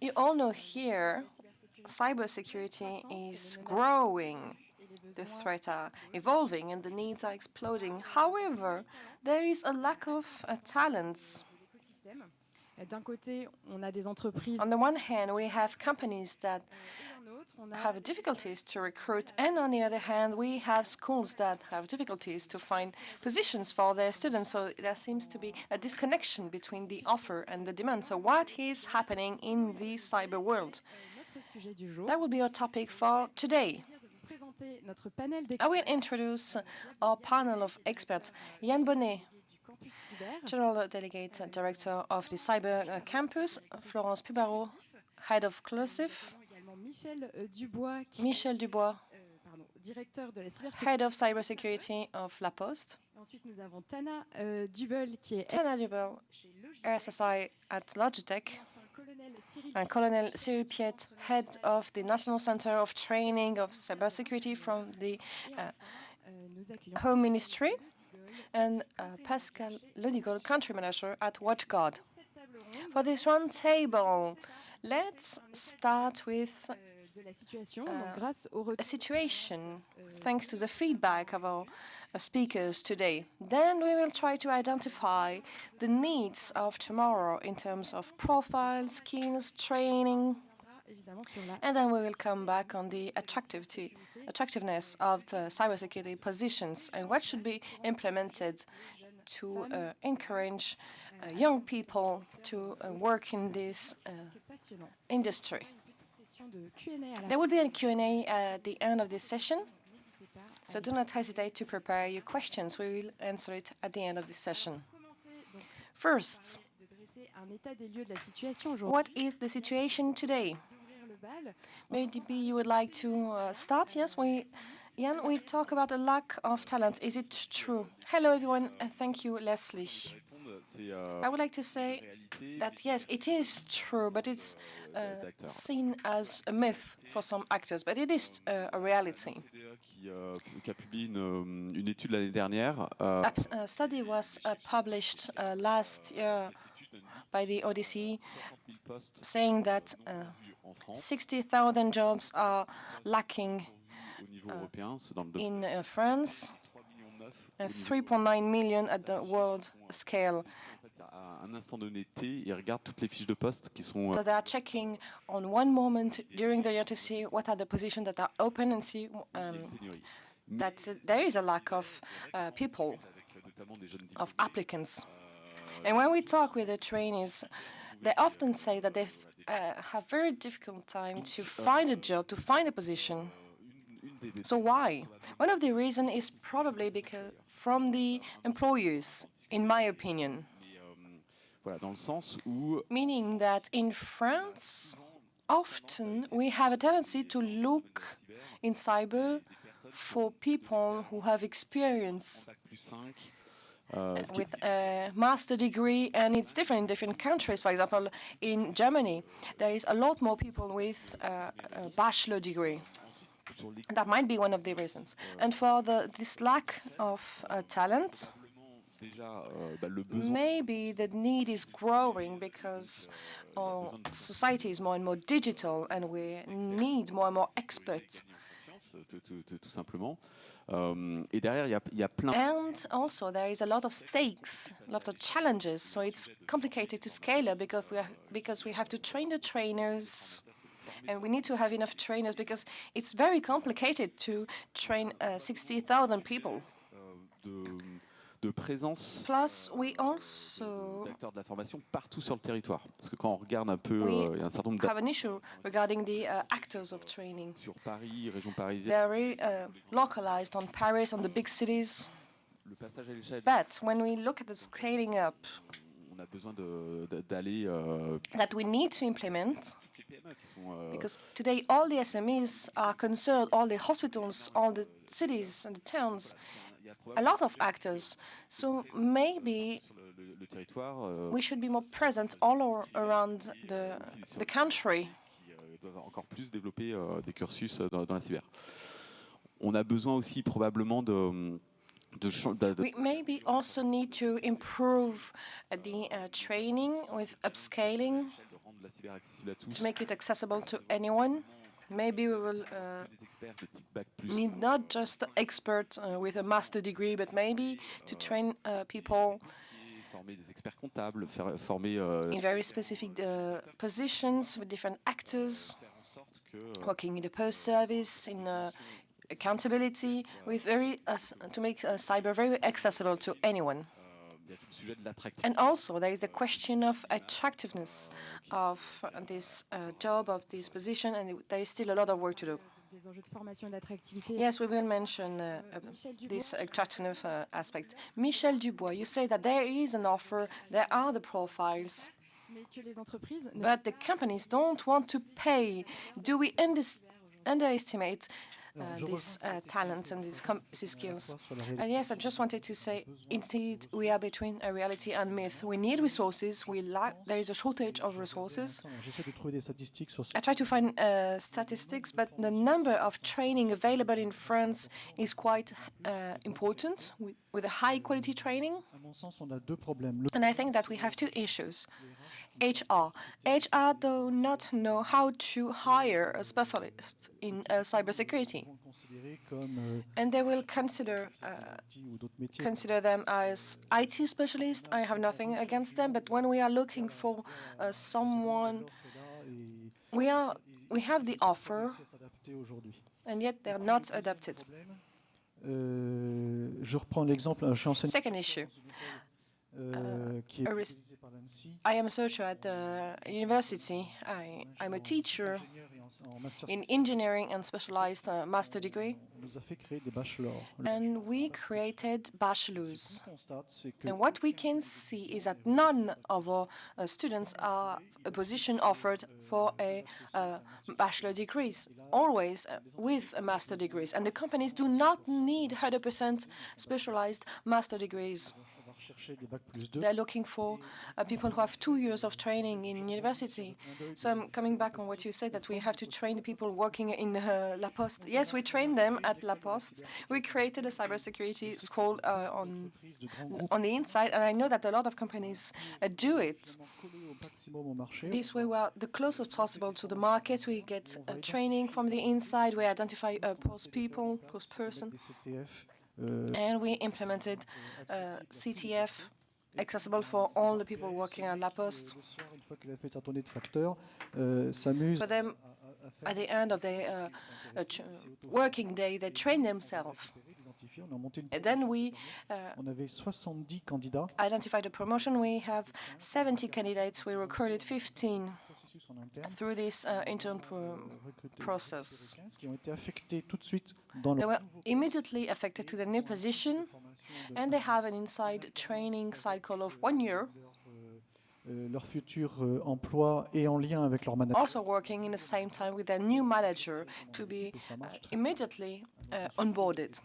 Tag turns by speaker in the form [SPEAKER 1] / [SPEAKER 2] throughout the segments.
[SPEAKER 1] You all know here, cybersecurity is growing. The threats are evolving and the needs are exploding. However, there is a lack of talents. On the one hand, we have companies that have difficulties to recruit, and on the other hand, we have schools that have difficulties to find positions for their students. So there seems to be a disconnection between the offer and the demand. So what is happening in the cyber world? That will be our topic for today. I will introduce our panel of experts. Yann Bonnet, General Delegate Director of the Cyber Campus, Florence Pubarot, Head of Closive, Michel Dubois, Head of Cybersecurity of La Poste, Tana Dubel, ANSSI at Logitech, and Colonel Cyril Piet, Head of the National Center of Training of Cybersecurity from the Home Ministry, and Pascal Ledigol, Country Manager at WatchGuard. For this round table, let's start with a situation, thanks to the feedback of our speakers today. Then we will try to identify the needs of tomorrow in terms of profile, skills, training, and then we will come back on the attractiveness of the cybersecurity positions and what should be implemented to encourage young people to work in this industry. There will be a Q&A at the end of this session, so do not hesitate to prepare your questions. We will answer it at the end of this session. First, what is the situation today? Maybe you would like to start? Yes, Yann, we talk about a lack of talent. Is it true? Hello, everyone, and thank you, Leslie. I would like to say that, yes, it is true, but it's seen as a myth for some actors, but it is a reality. A study was published last year by the Odyssey, saying that 60,000 jobs are lacking in France, and 3.9 million at the world scale. So they are checking on one moment during the year to see what are the positions that are open and see that there is a lack of people, of applicants. And when we talk with the trainees, they often say that they have very difficult time to find a job, to find a position. So why? One of the reasons is probably because from the employers, in my opinion. Meaning that in France, often we have a tendency to look in cyber for people who have experience with a master degree, and it's different in different countries. For example, in Germany, there is a lot more people with a bachelor degree. That might be one of the reasons. And for this lack of talent, maybe the need is growing because our society is more and more digital and we need more and more experts. And also there is a lot of stakes, a lot of challenges, so it's complicated to scale up because we have to train the trainers, and we need to have enough trainers because it's very complicated to train 60,000 people. Plus, we also have an issue regarding the actors of training. They're very localized on Paris, on the big cities. But when we look at the scaling up that we need to implement, because today all the SMEs are concerned, all the hospitals, all the cities and the towns, a lot of actors. So maybe we should be more present all around the country. We maybe also need to improve the training with upscaling to make it accessible to anyone. Maybe we will need not just experts with a master degree, but maybe to train people in very specific positions with different actors, working in the post-service, in accountability, with to make cyber very accessible to anyone. And also, there is the question of attractiveness of this job, of this position, and there is still a lot of work to do. Yes, we will mention this attractiveness aspect. Michel Dubois, you say that there is an offer, there are the profiles, but the companies don't want to pay. Do we underestimate this talent and these skills? And yes, I just wanted to say, indeed, we are between a reality and myth. We need resources. There is a shortage of resources. I try to find statistics, but the number of training available in France is quite important, with a high-quality training. And I think that we have two issues. HR do not know how to hire a specialist in cybersecurity, and they will consider them as IT specialists. I have nothing against them, but when we are looking for someone, we have the offer, and yet they are not adapted. Second issue. I am a researcher at the university. I'm a teacher in engineering and specialized master degree. And we created bachelors. And what we can see is that none of our students are a position offered for a bachelor degrees, always with a master degrees. And the companies do not need 100% specialized master degrees. They're looking for people who have 2 years of training in university. So I'm coming back on what you said, that we have to train the people working in La Poste. Yes, we train them at La Poste. We created a cybersecurity school on the inside, and I know that a lot of companies do it. This way, we are the closest possible to the market. We get training from the inside. We identify post person. And we implemented CTF, accessible for all the people working at La Poste. For them, at the end of their working day, they train themselves. And then we identified a promotion. We have 70 candidates. We recruited 15 through this intern process. They were immediately affected to the new position, and they have an inside training cycle of 1 year. Also working in the same time with their new manager to be immediately onboarded.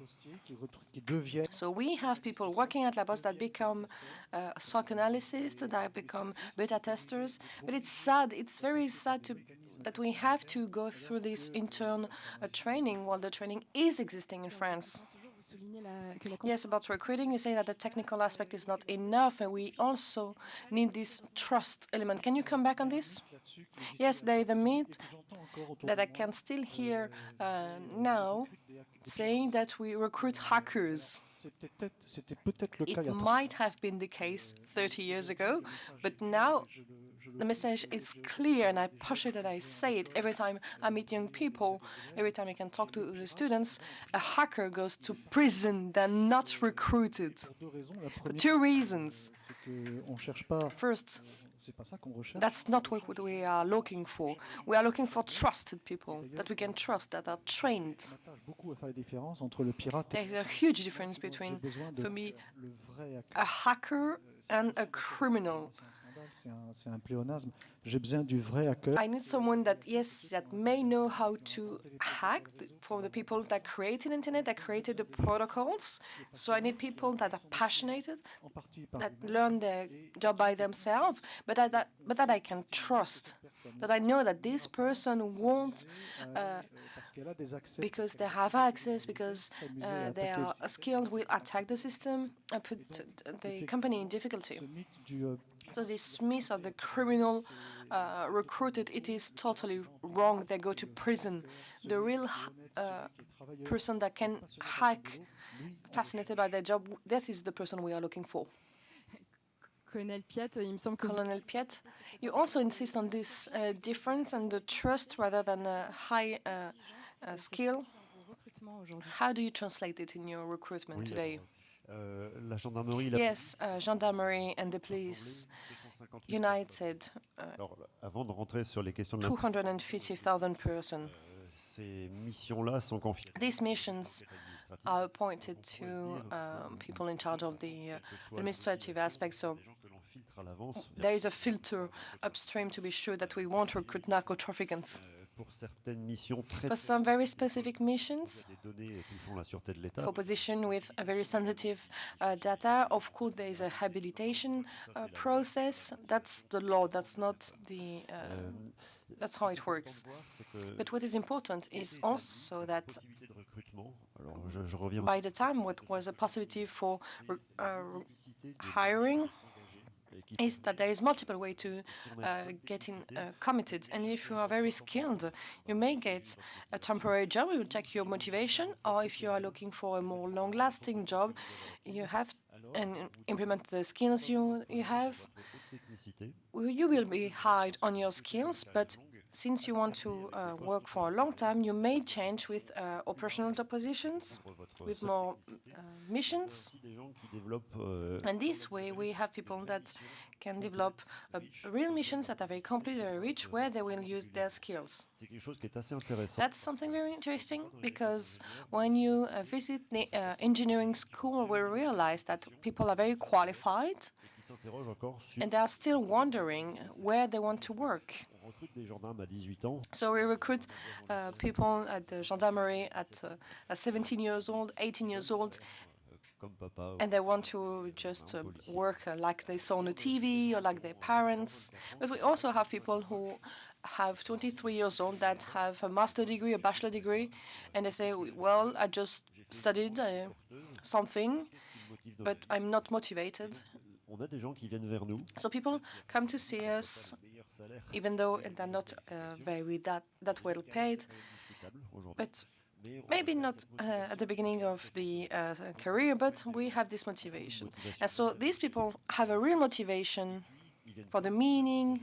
[SPEAKER 1] So we have people working at La Poste that become SOC analysts, that become beta testers. But it's sad, it's very sad that we have to go through this intern training while the training is existing in France. Yes, about recruiting, you say that the technical aspect is not enough, and we also need this trust element. Can you come back on this? Yes, there is a myth that I can still hear now, saying that we recruit hackers. It might have been the case 30 years ago, but now the message is clear, and I push it and I say it every time I meet young people, every time I can talk to the students. A hacker goes to prison, they're not recruited. For two reasons. First, that's not what we are looking for. We are looking for trusted people that we can trust, that are trained. There's a huge difference between, for me, a hacker and a criminal. I need someone that, yes, that may know how to hack, for the people that created the internet, that created the protocols. So I need people that are passionate, that learn their job by themselves, but that I can trust, that I know that this person won't, because they have access, because they are skilled, will attack the system and put the company in difficulty. So this myth of the criminal recruited, it is totally wrong. They go to prison. The real person that can hack, fascinated by their job, this is the person we are looking for.
[SPEAKER 2] Colonel Piat, il me semble que
[SPEAKER 1] Colonel Piet, you also insist on this difference and the trust rather than a high skill. How do you translate it in your recruitment today? Yes, gendarmerie and the police united 250,000 persons. These missions are appointed to people in charge of the administrative aspects, so there is a filter upstream to be sure that we won't recruit narco-traffickants. For some very specific missions, for position with a very sensitive data, of course there is a habilitation process. That's the law, that's not the... that's how it works. But what is important is also that by the time what was a possibility for hiring is that there is multiple way to get committed. And if you are very skilled, you may get a temporary job, it will check your motivation, or if you are looking for a more long-lasting job, you have and implement the skills you have. You will be hired on your skills, but since you want to work for a long time, you may change with operational positions, with more missions. And this way, we have people that can develop real missions that are very complete, very rich, where they will use their skills. That's something very interesting, because when you visit the engineering school, we realize that people are very qualified, and they are still wondering where they want to work. So we recruit people at the gendarmerie at 17 years old, 18 years old, and they want to just work like they saw on the TV or like their parents. But we also have people who have 23 years old that have a master's degree, a bachelor degree, and they say, well, I just studied something, but I'm not motivated. So people come to see us, even though they're not very that well paid, but maybe not at the beginning of the career, but we have this motivation. And so these people have a real motivation for the meaning,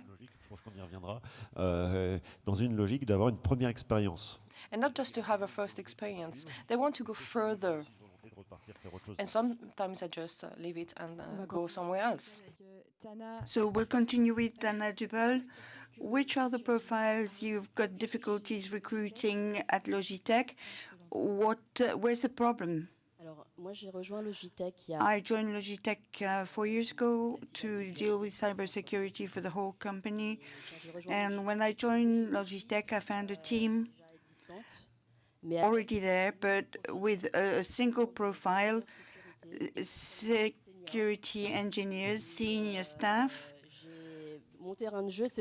[SPEAKER 1] and not just to have a first experience. They want to go further. And sometimes I just leave it and go somewhere else.
[SPEAKER 3] So we'll continue with Tana Dubal. Which are the profiles you've got difficulties recruiting at Logitech? Where's the problem? I joined Logitech 4 years ago to deal with cybersecurity for the whole company. And when I joined Logitech, I found a team already there, but with a single profile, security engineers, senior staff.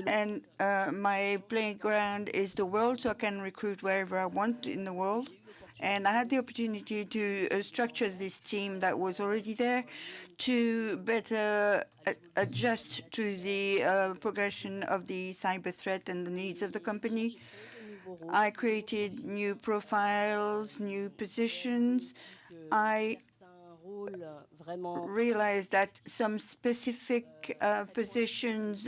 [SPEAKER 3] And my playground is the world, so I can recruit wherever I want in the world. And I had the opportunity to structure this team that was already there to better adjust to the progression of the cyber threat and the needs of the company. I created new profiles, new positions. I realized that some specific positions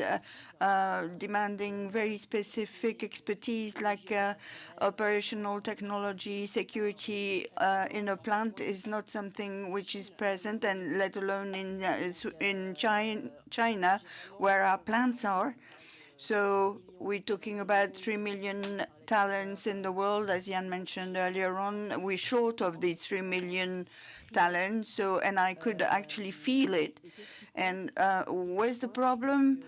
[SPEAKER 3] demanding very specific expertise, like operational technology, security in a plant, is not something which is present, and let alone in China, where our plants are. So we're talking about 3 million talents in the world, as Jan mentioned earlier on. We're short of these 3 million talents, so, and I could actually feel it. And where's the problem?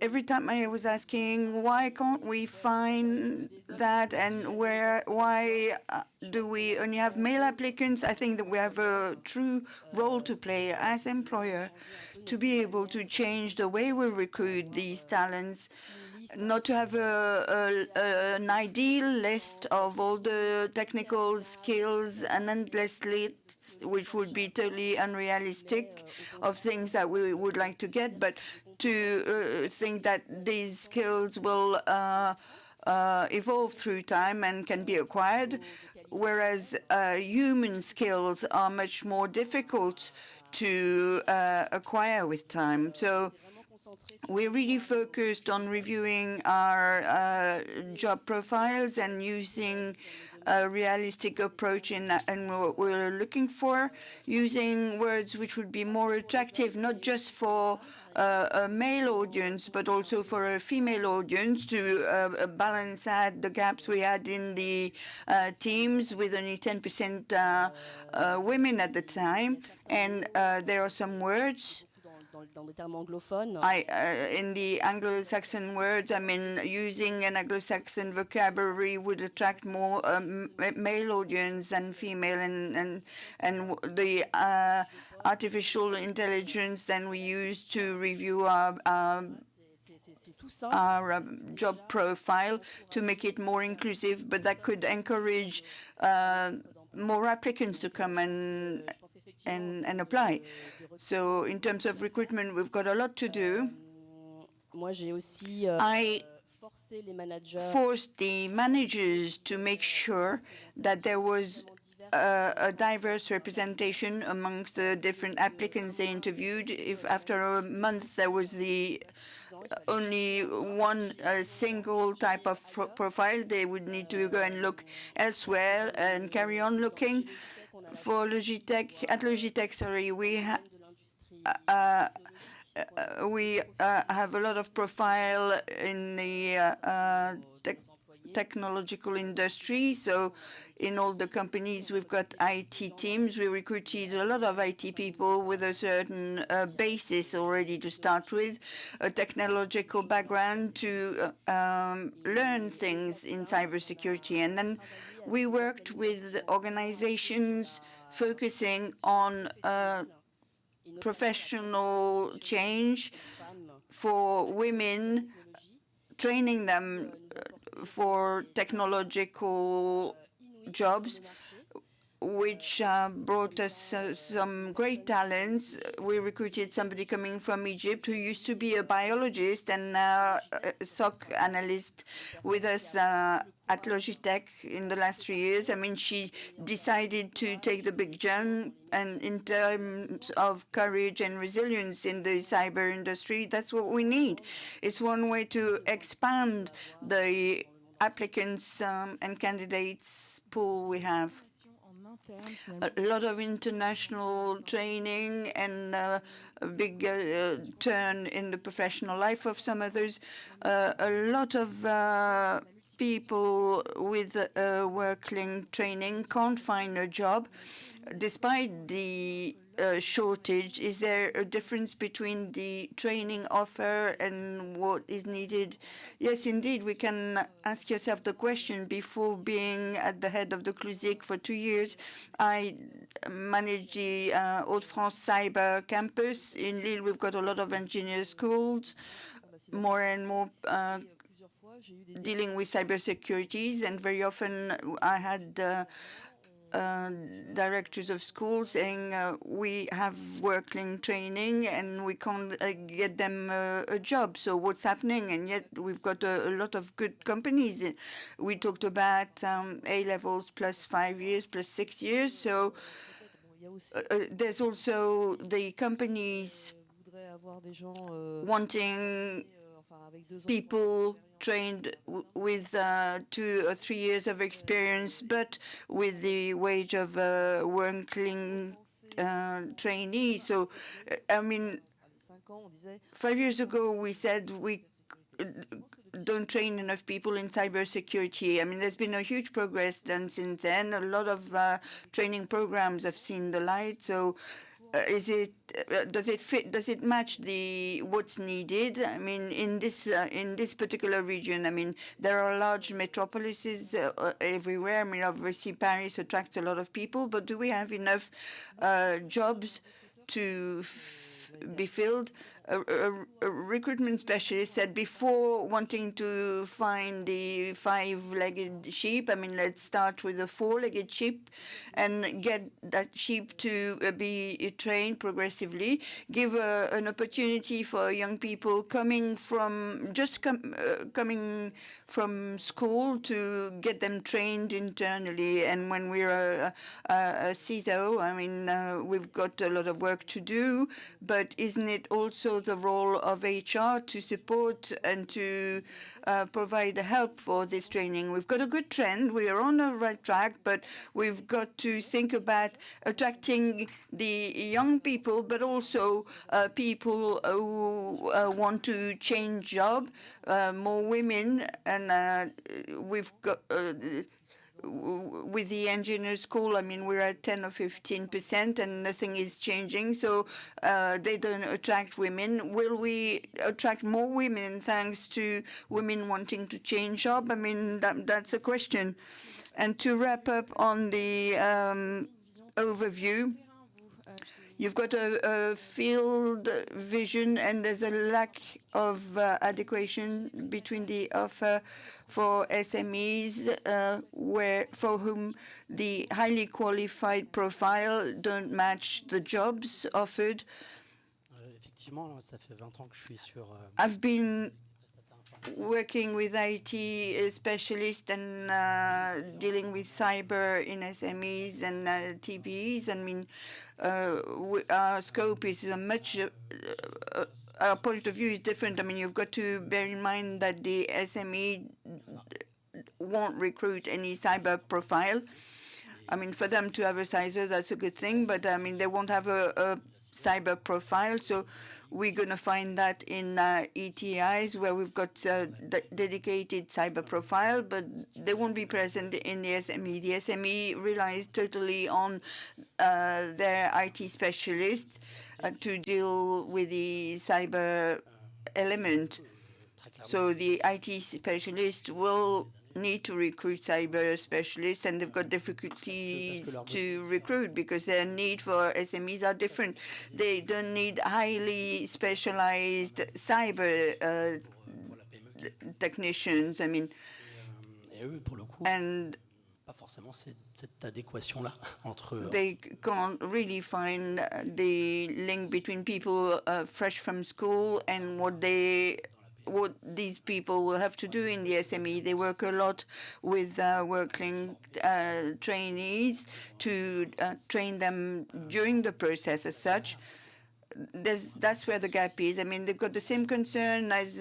[SPEAKER 3] Every time I was asking, why can't we find that, and why do we only have male applicants? I think that we have a true role to play as employer to be able to change the way we recruit these talents not to have an ideal list of all the technical skills, an endless list, which would be totally unrealistic, of things that we would like to get, but to think that these skills will evolve through time and can be acquired, whereas human skills are much more difficult to acquire with time. So we're really focused on reviewing our job profiles and using a realistic approach in what we're looking for, using words which would be more attractive, not just for a male audience, but also for a female audience, to balance out the gaps we had in the teams with only 10% women at the time. And there are some words in the Anglo-Saxon words, I mean, using an Anglo-Saxon vocabulary would attract more male audience than female, and the artificial intelligence then we use to review our job profile to make it more inclusive, but that could encourage more applicants to come and apply. So in terms of recruitment, we've got a lot to do. I forced the managers to make sure that there was a diverse representation amongst the different applicants they interviewed. If after a month there was only one single type of profile, they would need to go and look elsewhere and carry on looking. For Logitech, at Logitech, sorry, we have a lot of profile in the technological industry. So in all the companies, we've got IT teams. We recruited a lot of IT people with a certain basis already to start with, a technological background to learn things in cybersecurity. And then we worked with organizations focusing on professional change for women, training them for technological jobs, which brought us some great talents. We recruited somebody coming from Egypt who used to be a biologist and a SOC analyst with us at Logitech in the last 3 years. I mean, she decided to take the big jump, and in terms of courage and resilience in the cyber industry, that's what we need. It's one way to expand the applicants and candidates pool we have. A lot of international training and a big turn in the professional life of some others. A lot of people with work-linked training can't find a job despite the shortage. Is there a difference between the training offer and what is needed? Yes, indeed, we can ask yourself the question. Before being at the head of the CLUSIC for 2 years, I managed the Hauts-de-France Cyber campus. In Lille, we've got a lot of engineer schools, more and more dealing with cybersecurities, and very often I had directors of schools saying we have work-linked training and we can't get them a job. So what's happening? And yet we've got a lot of good companies. We talked about A-levels plus 5 years, plus 6 years. So there's also the companies wanting people trained with 2 or 3 years of experience, but with the wage of a work-linked trainee. So, I mean, 5 years ago, we said we don't train enough people in cybersecurity. I mean, there's been a huge progress done since then. A lot of training programs have seen the light. So, does it fit? Does it match what's needed? I mean, in this particular region, I mean, there are large metropolises everywhere. I mean, obviously Paris attracts a lot of people, but do we have enough jobs to be filled? a recruitment specialist said before wanting to find the five-legged sheep, I mean, let's start with a four-legged sheep and get that sheep to be trained progressively, give an opportunity for young people coming from coming from school to get them trained internally. And when we're a CISO, I mean, we've got a lot of work to do, but isn't it also the role of HR to support and to provide help for this training? We've got a good trend. We are on the right track, but we've got to think about attracting the young people, but also people who want to change job, more women, and we've got with the engineer school, I mean, we're at 10 or 15%, and nothing is changing. So they don't attract women. Will we attract more women thanks to women wanting to change job? I mean, that's a question. And to wrap up on the overview, you've got a field vision, and there's a lack of adequation between the offer for SMEs, for whom the highly qualified profile don't match the jobs offered. I've been working with IT specialists and dealing with cyber in SMEs and TPEs. I mean, our scope is our point of view is different. I mean, you've got to bear in mind that the SME won't recruit any cyber profile. I mean, for them to have a CISO, that's a good thing, but I mean, they won't have a cyber profile. So we're going to find that in ETIs, where we've got dedicated cyber profile, but they won't be present in the SME. The SME relies totally on their IT specialists to deal with the cyber element. So the IT specialist will need to recruit cyber specialists, and they've got difficulties to recruit because their need for SMEs are different. They don't need highly specialized cyber technicians. I mean, and they can't really find the link between people fresh from school and what these people will have to do in the SME. They work a lot with working trainees to train them during the process as such. That's where the gap is. I mean, they've got the same concern as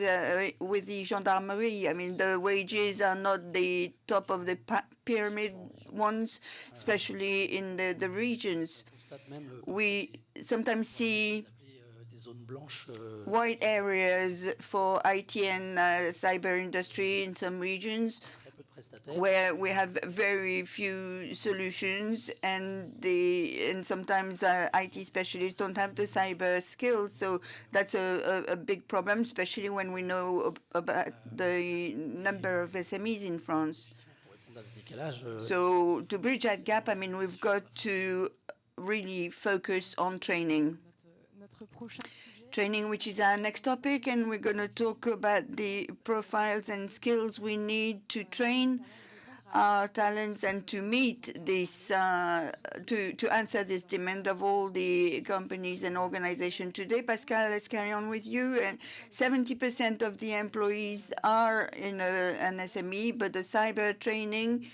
[SPEAKER 3] with the gendarmerie. I mean, the wages are not the top of the pyramid ones, especially in the regions. We sometimes see white areas for IT and cyber industry in some regions where we have very few solutions, and sometimes IT specialists don't have the cyber skills. So that's a big problem, especially when we know about the number of SMEs in France. So to bridge that gap, I mean, we've got to really focus on training. Training, which is our next topic, and we're going to talk about the profiles and skills we need to train our talents and to meet this, to answer this demand of all the companies and organizations today. Pascal, let's carry on with you. And 70% of the employees are in an SME, but the cyber training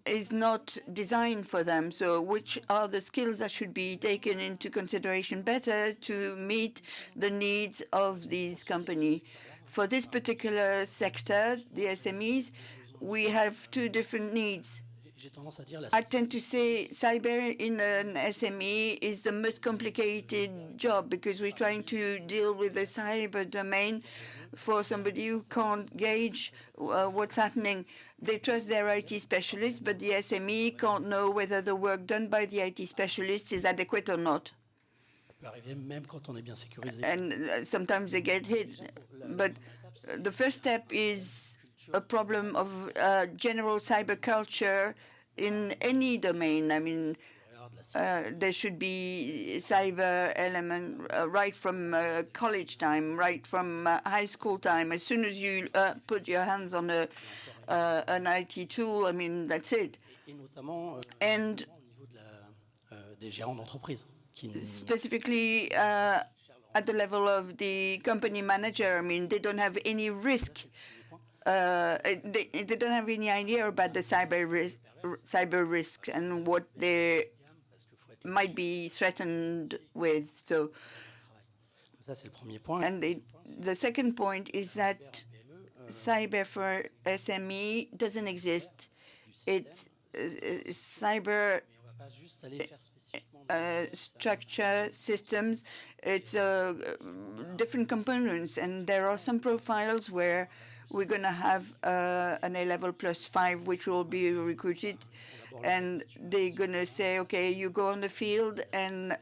[SPEAKER 3] is not designed for them. So which are the skills that should be taken into consideration better to meet the needs of these companies? For this particular sector, the SMEs, we have two different needs. I tend to say cyber in an SME is the most complicated job because we're trying to deal with the cyber domain for somebody who can't gauge what's happening. They trust their IT specialist, but the SME can't know whether the work done by the IT specialist is adequate or not. And sometimes they get hit. But the first step is a problem of general cyber culture in any domain. I mean, there should be cyber element right from college time, right from high school time. As soon as you put your hands on an IT tool, I mean, that's it. And specifically at the level of the company manager, I mean, they don't have any risk. They don't have any idea about the cyber risks and what they might be threatened with. So, and the second point is that cyber for SME doesn't exist. It's cyber structure systems. It's different components, and there are some profiles where we're going to have an A-level +5, which will be recruited, and they're going to say, okay, you go on the field and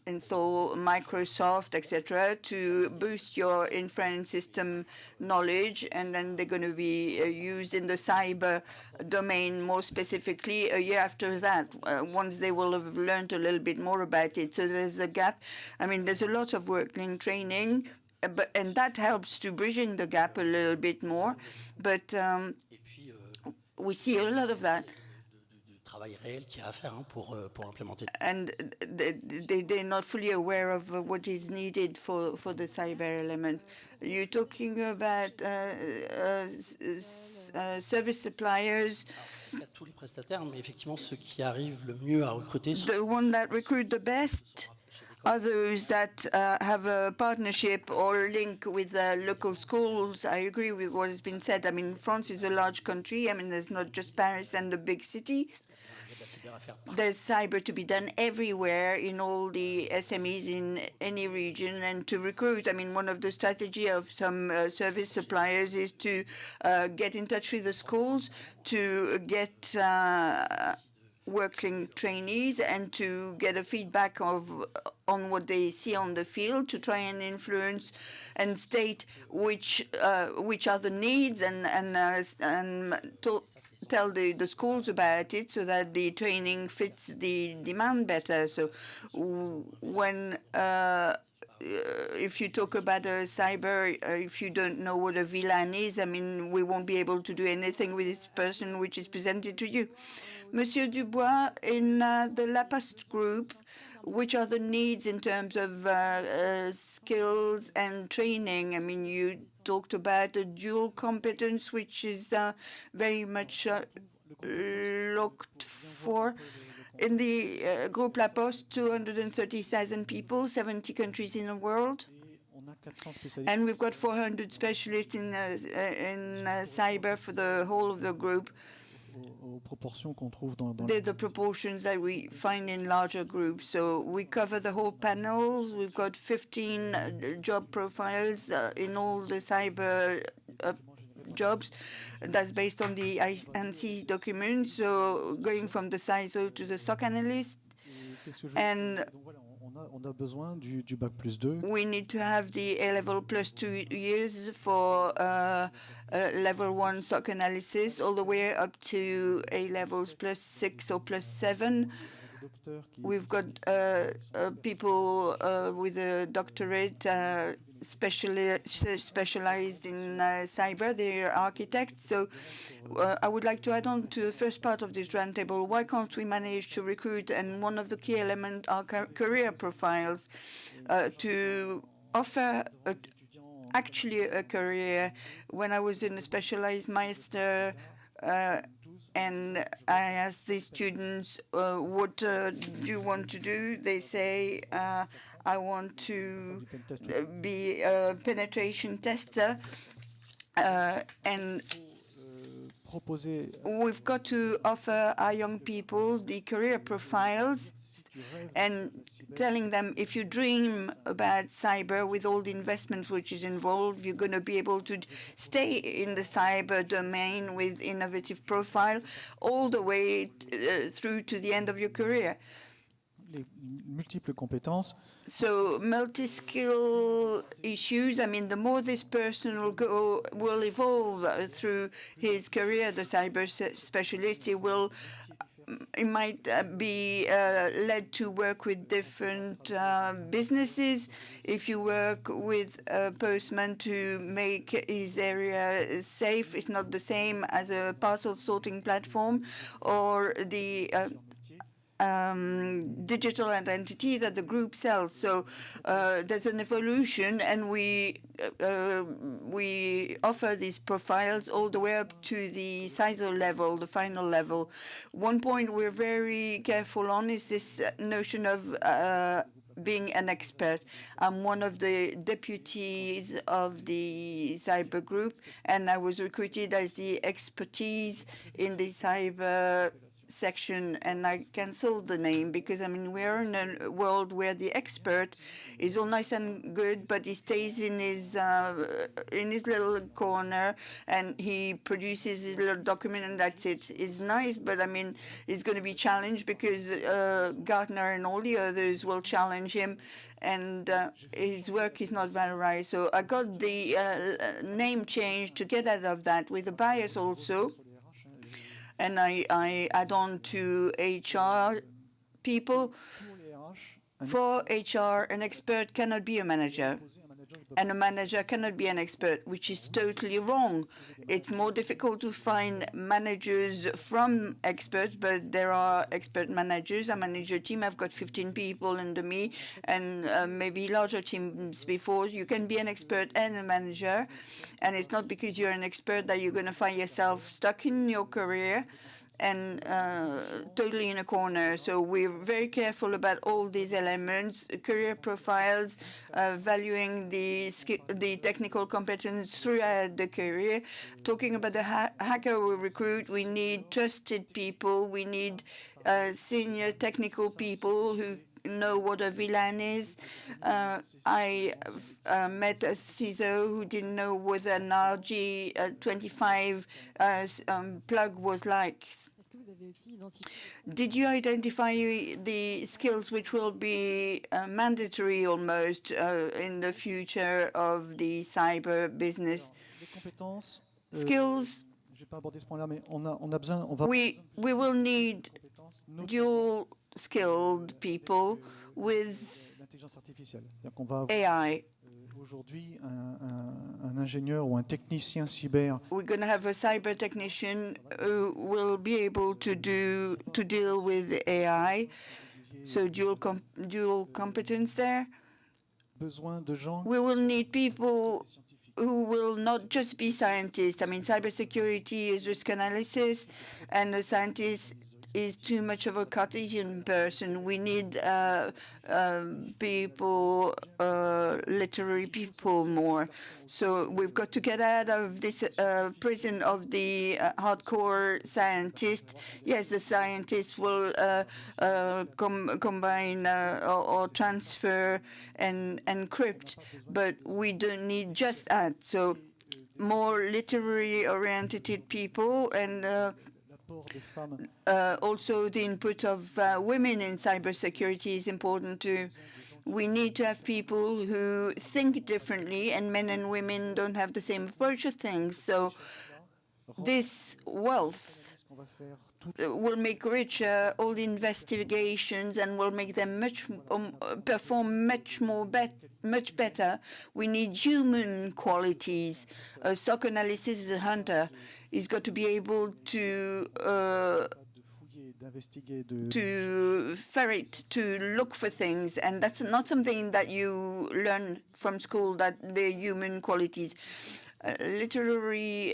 [SPEAKER 3] install Microsoft, etc., to boost your infra system knowledge, and then they're going to be used in the cyber domain more specifically a year after that, once they will have learned a little bit more about it. So there's a gap. I mean, there's a lot of work in training, and that helps to bridging the gap a little bit more. But we see a lot of that. And they're not fully aware of what is needed for the cyber element. You're talking about service suppliers. The one that recruit the best are those that have a partnership or link with local schools. I agree with what has been said. I mean, France is a large country. I mean, there's not just Paris and the big city. There's cyber to be done everywhere in all the SMEs in any region, and to recruit. I mean, one of the strategy of some service suppliers is to get in touch with the schools, to get working trainees, and to get a feedback on what they see on the field, to try and influence and state which are the needs, and tell the schools about it, so that the training fits the demand better. So when if you talk about cyber, if you don't know what a VLAN is, I mean, we won't be able to do anything with this person which is presented to you. Monsieur Dubois, in the La Poste group, which are the needs in terms of skills and training? I mean, you talked about a dual competence, which is very much looked for. In the Groupe La Poste, 230,000 people, 70 countries in the world. And we've got 400 specialists in cyber for the whole of the group. They're the proportions that we find in larger groups. So we cover the whole panel. We've got 15 job profiles in all the cyber jobs. That's based on the ANSSI document. So going from the CISO to the SOC analyst. And we need to have the A-level +2 years for level 1 SOC analysis, all the way up to A-levels +6 or +7. We've got people with a doctorate specialized in cyber. They're architects. So I would like to add on to the first part of this roundtable. Why can't we manage to recruit? And one of the key elements are career profiles to offer actually a career. When I was in a specialized master, and I asked the students, what do you want to do? They say, I want to be a penetration tester. And we've got to offer our young people the career profiles and telling them, if you dream about cyber with all the investments which is involved, you're going to be able to stay in the cyber domain with innovative profile all the way through to the end of your career. So multi-skill issues, I mean, the more this person will evolve through his career, the cyber specialist, he will it might be led to work with different businesses. If you work with a postman to make his area safe, it's not the same as a parcel sorting platform or the digital identity that the group sells. So there's an evolution, and we offer these profiles all the way up to the CISO level, the final level. One point we're very careful on is this notion of being an expert. I'm one of the deputies of the cyber group, and I was recruited as the expertise in the cyber section, and I canceled the name because, I mean, we're in a world where the expert is all nice and good, but he stays in his little corner and he produces his little document and that's it. It's nice, but I mean, he's going to be challenged because Gartner and all the others will challenge him, and his work is not valorized. So I got the name changed to get out of that, with a bias also. And I add on to HR people. For HR, an expert cannot be a manager, and a manager cannot be an expert, which is totally wrong. It's more difficult to find managers from experts, but there are expert managers. I manage a team. I've got 15 people under me, and maybe larger teams before. You can be an expert and a manager, and it's not because you're an expert that you're going to find yourself stuck in your career and totally in a corner. So we're very careful about all these elements, career profiles, valuing the technical competence throughout the career. Talking about the hacker we recruit, we need trusted people, we need senior technical people who know what a VLAN is. I met a CISO who didn't know what an RG25 plug was like. Did you identify the skills which will be mandatory almost in the future of the cyber business? Skills. We will need dual-skilled people with AI.
[SPEAKER 4] Aujourd'hui, un ingénieur ou un technicien cyber.
[SPEAKER 3] We're going to have a cyber technician who will be able to deal with AI. So dual competence there.
[SPEAKER 4] Besoin de gens.
[SPEAKER 3] We will need people who will not just be scientists. I mean, cybersecurity is risk analysis, and a scientist is too much of a Cartesian person. We need people, literary people more. So we've got to get out of this prison of the hardcore scientist. Yes, the scientists will combine or transfer and encrypt, but we don't need just that. So more literary-oriented people, and also the input of women in cybersecurity is important too. We need to have people who think differently, and men and women don't have the same approach of things. So this wealth will make richer all the investigations and will make them perform much better. We need human qualities. A SOC analysis is a hunter. He's got to be able to ferret, to look for things, and that's not something that you learn from school, that they're human qualities. Literary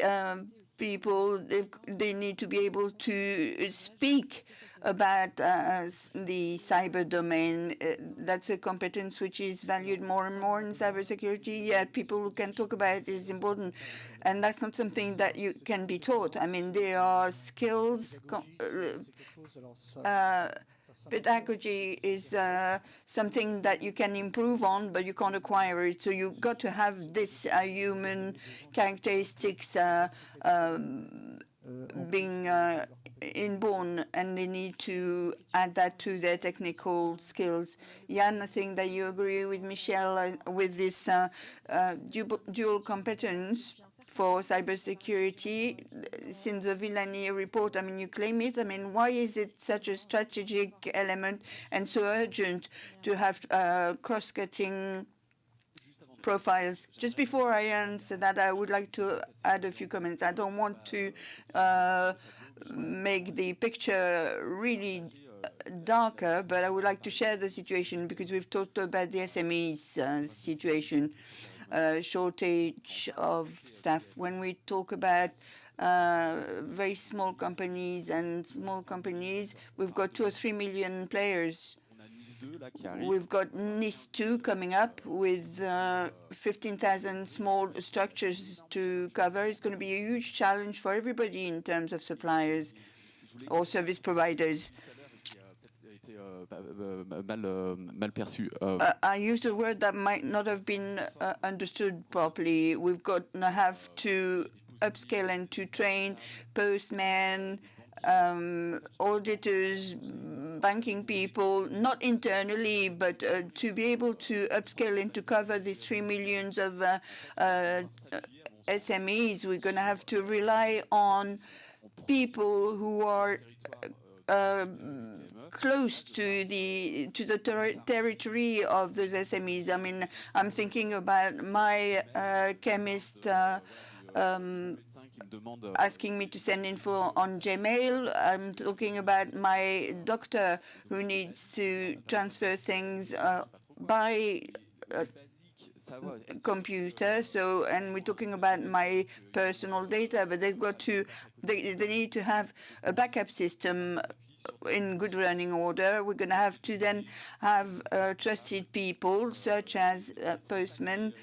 [SPEAKER 3] people, they need to be able to speak about the cyber domain. That's a competence which is valued more and more in cybersecurity. Yeah, people who can talk about it is important, and that's not something that you can be taught. I mean, there are skills. Pedagogy is something that you can improve on, but you can't acquire it. So you've got to have this human characteristics being inborn, and they need to add that to their technical skills. Yann, I think that you agree with Michel with this dual competence. for cybersecurity. Since the Villani report, I mean, you claim it. I mean, why is it such a strategic element and so urgent to have cross-cutting profiles? Just before I answer that, I would like to add a few comments. I don't want to make the picture really darker, but I would like to share the situation because we've talked about the SMEs situation, shortage of staff. When we talk about very small companies and small companies, we've got 2 or 3 million players. We've got NIS2 coming up with 15,000 small structures to cover. It's going to be a huge challenge for everybody in terms of suppliers or service providers. I used a word that might not have been understood properly. We've got to have to upscale and to train postmen, auditors, banking people, not internally, but to be able to upscale and to cover these 3 millions of SMEs, we're going to have to rely on people who are close to the territory of those SMEs. I mean, I'm thinking about my chemist asking me to send info on Gmail. I'm talking about my doctor who needs to transfer things by computer. So, and we're talking about my personal data, but they've got to, they need to have a backup system in good running order. We're going to have to then have trusted people such as postmen,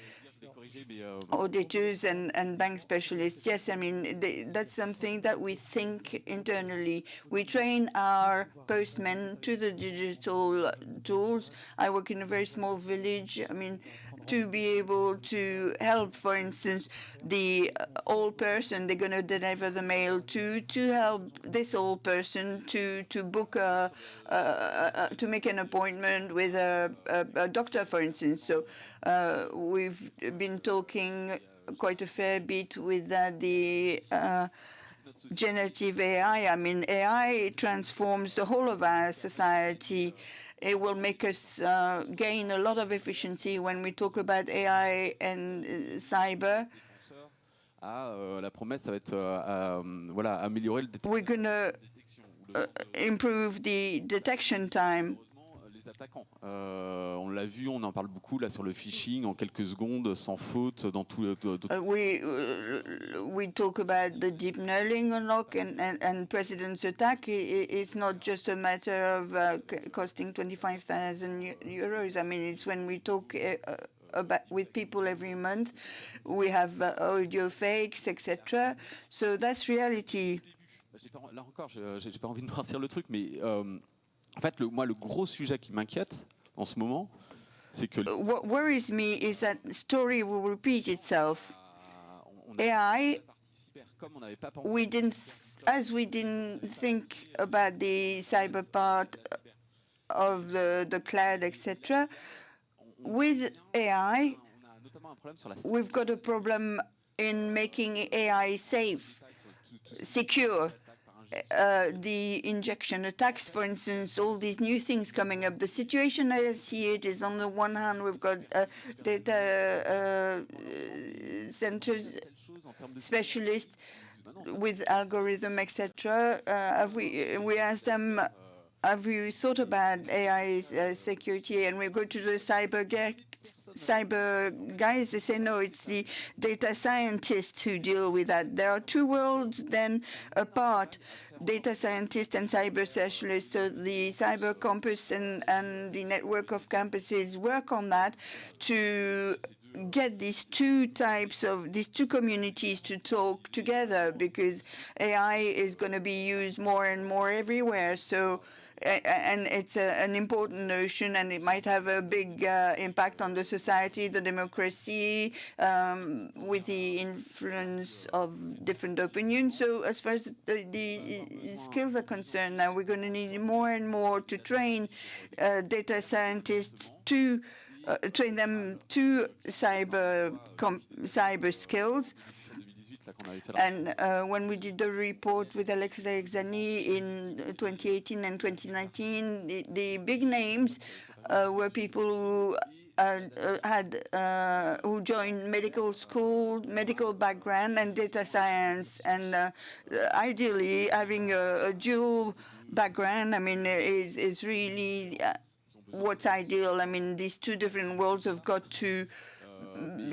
[SPEAKER 3] auditors and bank specialists. Yes, I mean, that's something that we think internally. We train our postmen to the digital tools. I work in a very small village. I mean, to be able to help, for instance, the old person they're going to deliver the mail to help this old person to book to make an appointment with a doctor, for instance. So we've been talking quite a fair bit with the generative AI. I mean, AI transforms the whole of our society. It will make us gain a lot of efficiency when we talk about AI and cyber. We're going to improve the detection time.
[SPEAKER 5] On l'a vu, on en parle beaucoup là sur le phishing en quelques secondes, sans faute, dans tout.
[SPEAKER 3] We talk about the deep knowing unlock and president's attack. It's not just a matter of costing 25,000 euros. I mean, it's when we talk about with people every month, we have audio fakes, etc. So that's reality.
[SPEAKER 5] Là encore, j'ai pas envie de noircir le truc, mais en fait, moi, le gros sujet qui m'inquiète en ce moment, c'est que...
[SPEAKER 3] What worries me is that the story will repeat itself. AI, as we didn't think about the cyber part of the cloud, etc. With AI, we've got a problem in making AI safe, secure. The injection attacks, for instance, all these new things coming up. The situation as I see it is, on the one hand, we've got data centers, specialists with algorithm, etc. We asked them, have you thought about AI security? And we go to the cyber guys, they say, no, it's the data scientists who deal with that. There are two worlds then apart, data scientists and cyber specialists. So the cyber campus and the network of campuses work on that to get these two communities to talk together, because AI is going to be used more and more everywhere. So and it's an important notion, and it might have a big impact on the society, the democracy, with the influence of different opinions. So as far as the skills are concerned, now we're going to need more and more to train data scientists to train them to cyber skills. And when we did the report with Alexei Exani in 2018 and 2019, the big names were people who who joined medical school, medical background, and data science, and ideally having a dual background. I mean, is really what's ideal. I mean, these two different worlds have got to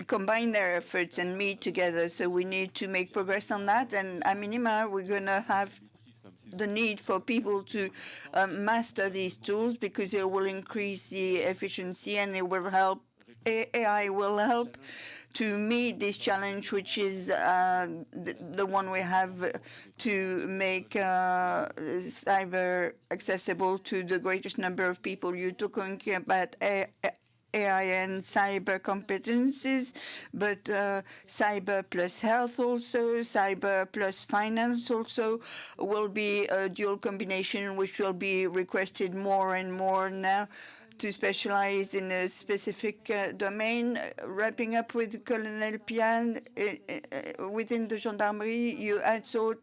[SPEAKER 3] combine their efforts and meet together. So we need to make progress on that. And at minima, we're going to have the need for people to master these tools, because it will increase the efficiency and it will help. AI will help to meet this challenge, which is the one we have to make cyber accessible to the greatest number of people. You're talking about AI and cyber competencies, but cyber plus health also, cyber plus finance also will be a dual combination, which will be requested more and more now to specialize in a specific domain. Wrapping up with Colonel Pian, within the gendarmerie, you also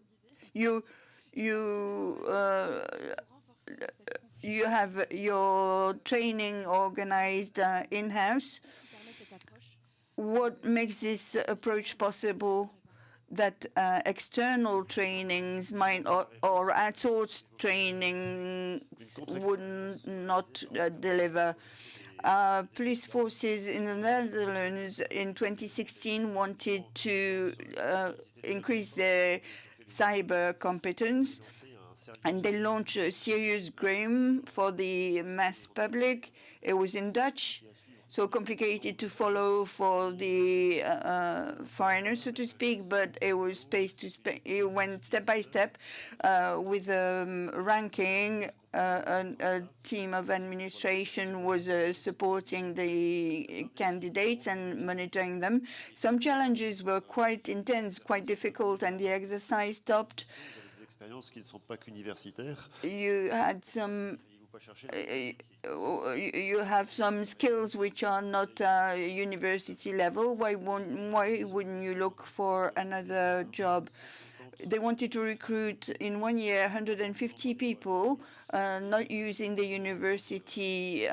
[SPEAKER 3] you have your training organized in-house. What makes this approach possible that external trainings might or outsourced trainings would not deliver? Police forces in the Netherlands in 2016 wanted to increase their cyber competence, and they launched a serious game for the mass public. It was in Dutch, so complicated to follow for the foreigners, so to speak, but it was space to space. It went step by step with ranking. A team of administration was supporting the candidates and monitoring them. Some challenges were quite intense, quite difficult, and the exercise stopped. You had some. You have some skills which are not university level. Why wouldn't you look for another job? They wanted to recruit in 1 year 150 people, not using the university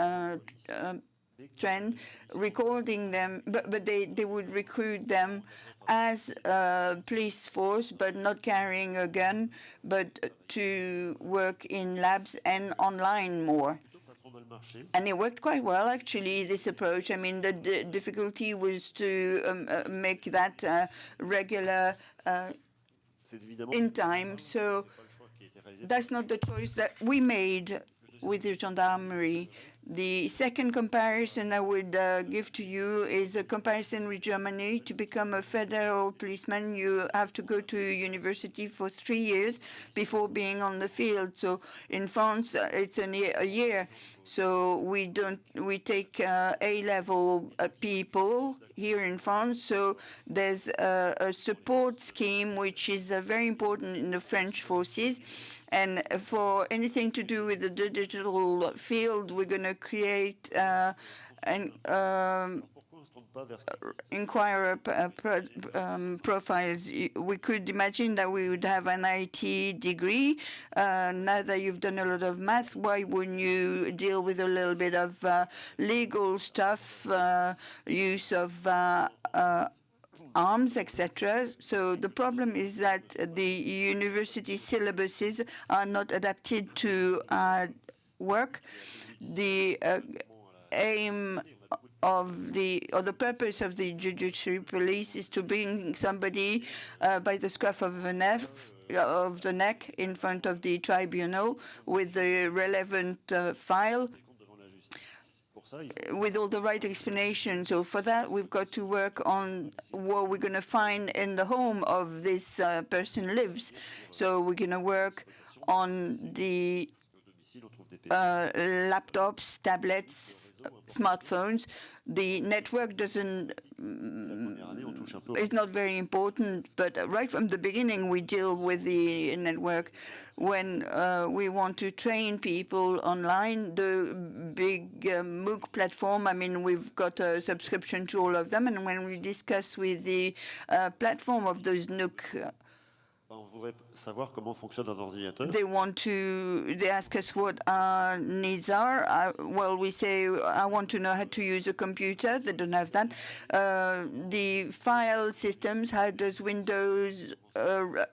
[SPEAKER 3] trend, recording them, but they would recruit them as a police force, but not carrying a gun, but to work in labs and online more. And it worked quite well, actually, this approach. I mean, the difficulty was to make that regular in time. So that's not the choice that we made with the gendarmerie. The second comparison I would give to you is a comparison with Germany. To become a federal policeman, you have to go to university for 3 years before being on the field. So in France, it's a year. So we take A-level people here in France. So there's a support scheme which is very important in the French forces. And for anything to do with the digital field, we're going to create inquirer profiles. We could imagine that we would have an IT degree. Now that you've done a lot of math, why wouldn't you deal with a little bit of legal stuff, use of arms, etc. So the problem is that the university syllabuses are not adapted to work. The aim of the purpose of the judiciary police is to bring somebody by the scruff of the neck in front of the tribunal with the relevant file, with all the right explanation. So for that, we've got to work on what we're going to find in the home of this person lives. So we're going to work on the laptops, tablets, smartphones. The network is not very important, but right from the beginning we deal with the network. When we want to train people online, the big MOOC platform, I mean, we've got a subscription to all of them, and when we discuss with the platform of those MOOC, they ask us what our needs are. Well, we say, I want to know how to use a computer. They don't have that. The file systems, how does Windows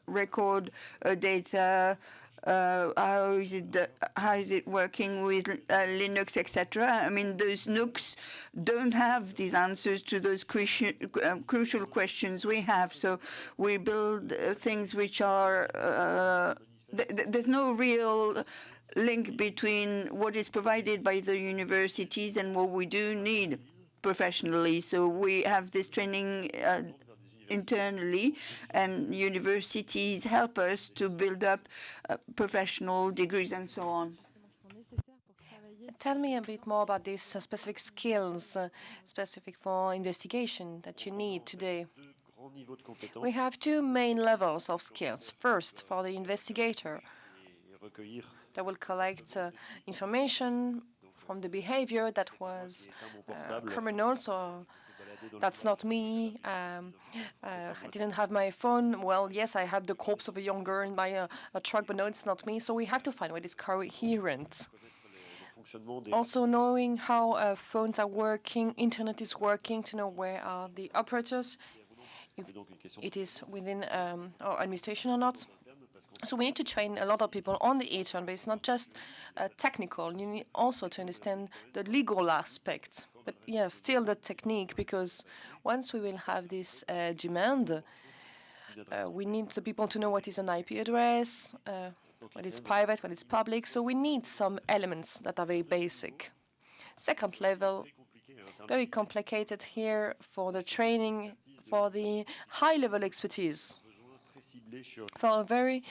[SPEAKER 3] record data? How is it working with Linux, etc.? I mean, those NUCs don't have these answers to those crucial questions we have. So we build things which are there's no real link between what is provided by the universities and what we do need professionally. So we have this training internally, and universities help us to build up professional degrees and so on.
[SPEAKER 1] Tell me a bit more about these specific skills, specific for investigation that you need today. We have two main levels of skills. First, for the investigator, that will collect information from the behavior that was criminal, so that's not me. I didn't have my phone. Well, yes, I have the corpse of a young girl in my truck, but no, it's not me. So we have to find what is coherent. Also knowing how phones are working, internet is working, to know where are the operators, if it is within our administration or not. So we need to train a lot of people on the internet, but it's not just technical. You need also to understand the legal aspect. But yeah, still the technique, because once we will have this demand, we need the people to know what is an IP address, what is private, what is public. So we need some elements that are very basic. Second level, very complicated here for the training, for the high-level expertise, for very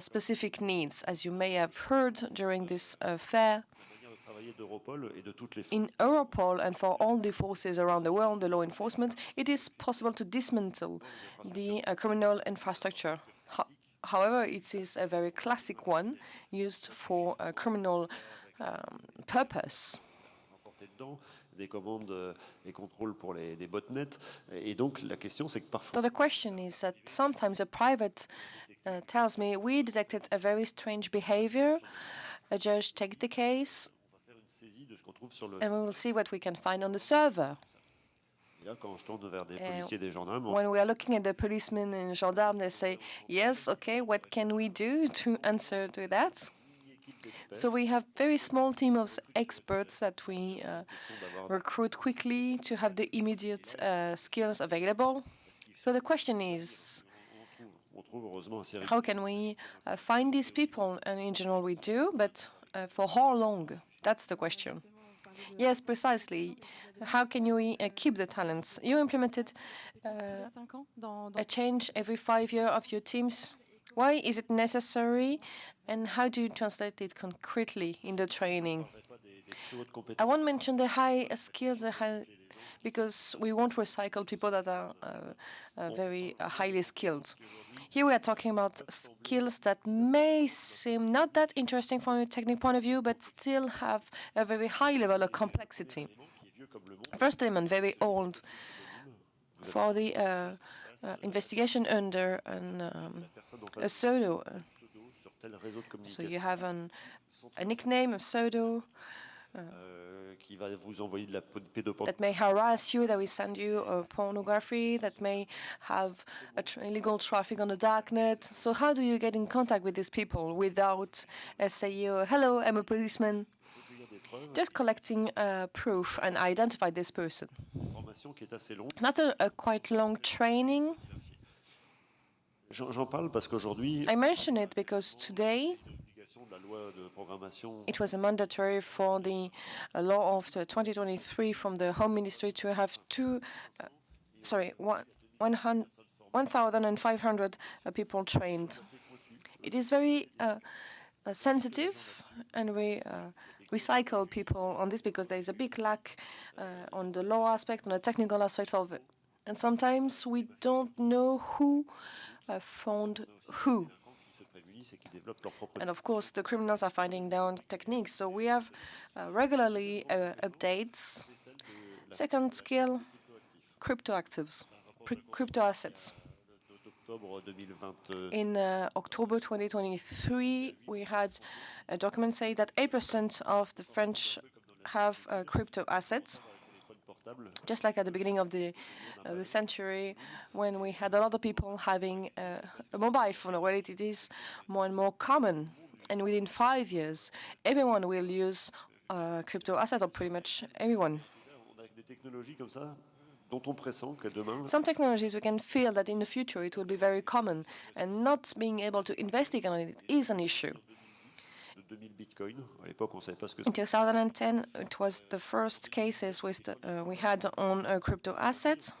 [SPEAKER 1] specific needs. As you may have heard during this fair, in Europol and for all the forces around the world, the law enforcement, it is possible to dismantle the criminal infrastructure. However, it is a very classic one used for a criminal purpose. So the question is that sometimes a private tells me, we detected a very strange behavior, a judge take the case, and we will see what we can find on the server. When we are looking at the policemen and gendarmes, they say, yes, okay, what can we do to answer to that? So we have very small team of experts that we recruit quickly to have the immediate skills available. So the question is, how can we find these people? And in general we do, but for how long? That's the question. Yes, precisely. How can you keep the talents? You implemented a change every 5 years of your teams. Why is it necessary, and how do you translate it concretely in the training? I won't mention the high skills, because we won't recycle people that are very highly skilled. Here we are talking about skills that may seem not that interesting from a technical point of view, but still have a very high level of complexity. First element, very old, for the investigation under a pseudo. So you have a nickname, a pseudo, that may harass you, that will send you pornography, that may have illegal traffic on the darknet. So how do you get in contact with these people without saying, hello, I'm a policeman? Just collecting proof and identify this person. Not a quite long training. I mention it because today it was a mandatory for the law of 2023 from the Home Ministry to have 1,500 people trained. It is very sensitive, and we recycle people on this because there is a big lack on the law aspect, on the technical aspect of it. And sometimes we don't know who found who. And of course, the criminals are finding their own techniques. So we have regularly updates. Second skill, crypto actives, crypto assets. In October 2023, we had a document say that 8% of the French have crypto assets. Just like at the beginning of the century, when we had a lot of people having a mobile phone, well, it is more and more common. And within 5 years, everyone will use crypto asset, or pretty much everyone. Some technologies we can feel that in the future it will be very common, and not being able to investigate on it is an issue. In 2010, it was the first cases we had on crypto assets,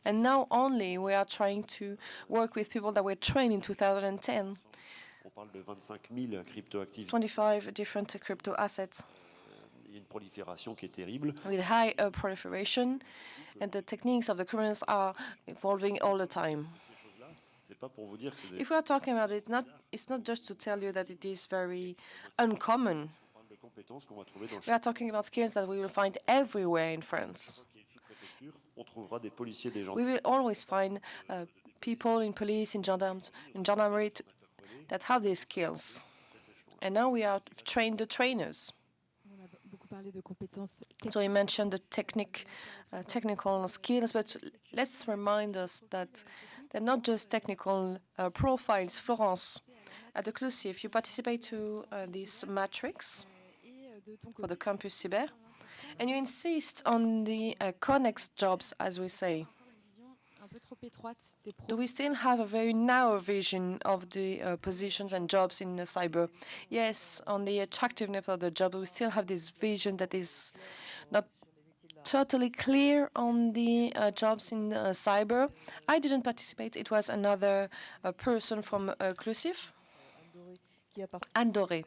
[SPEAKER 1] and now only we are trying to work with people that were trained in 2010. 25 different crypto assets with high proliferation, and the techniques of the criminals are evolving all the time. If we are talking about it, it's not just to tell you that it is very uncommon. We are talking about skills that we will find everywhere in France. We will always find people in police, in gendarmerie that have these skills. And now we are trained the trainers. So you mentioned the technical skills, but let's remind us that they're not just technical profiles. Florence, at the Clusif, you participate to this matrix for the Campus Cyber, and you insist on the connex jobs, as we say. Do we still have a very narrow vision of the positions and jobs in cyber? Yes, on the attractiveness of the job, we still have this vision that is not totally clear on the jobs in cyber. I didn't participate. It was another person from Clusif, Anne-Doré.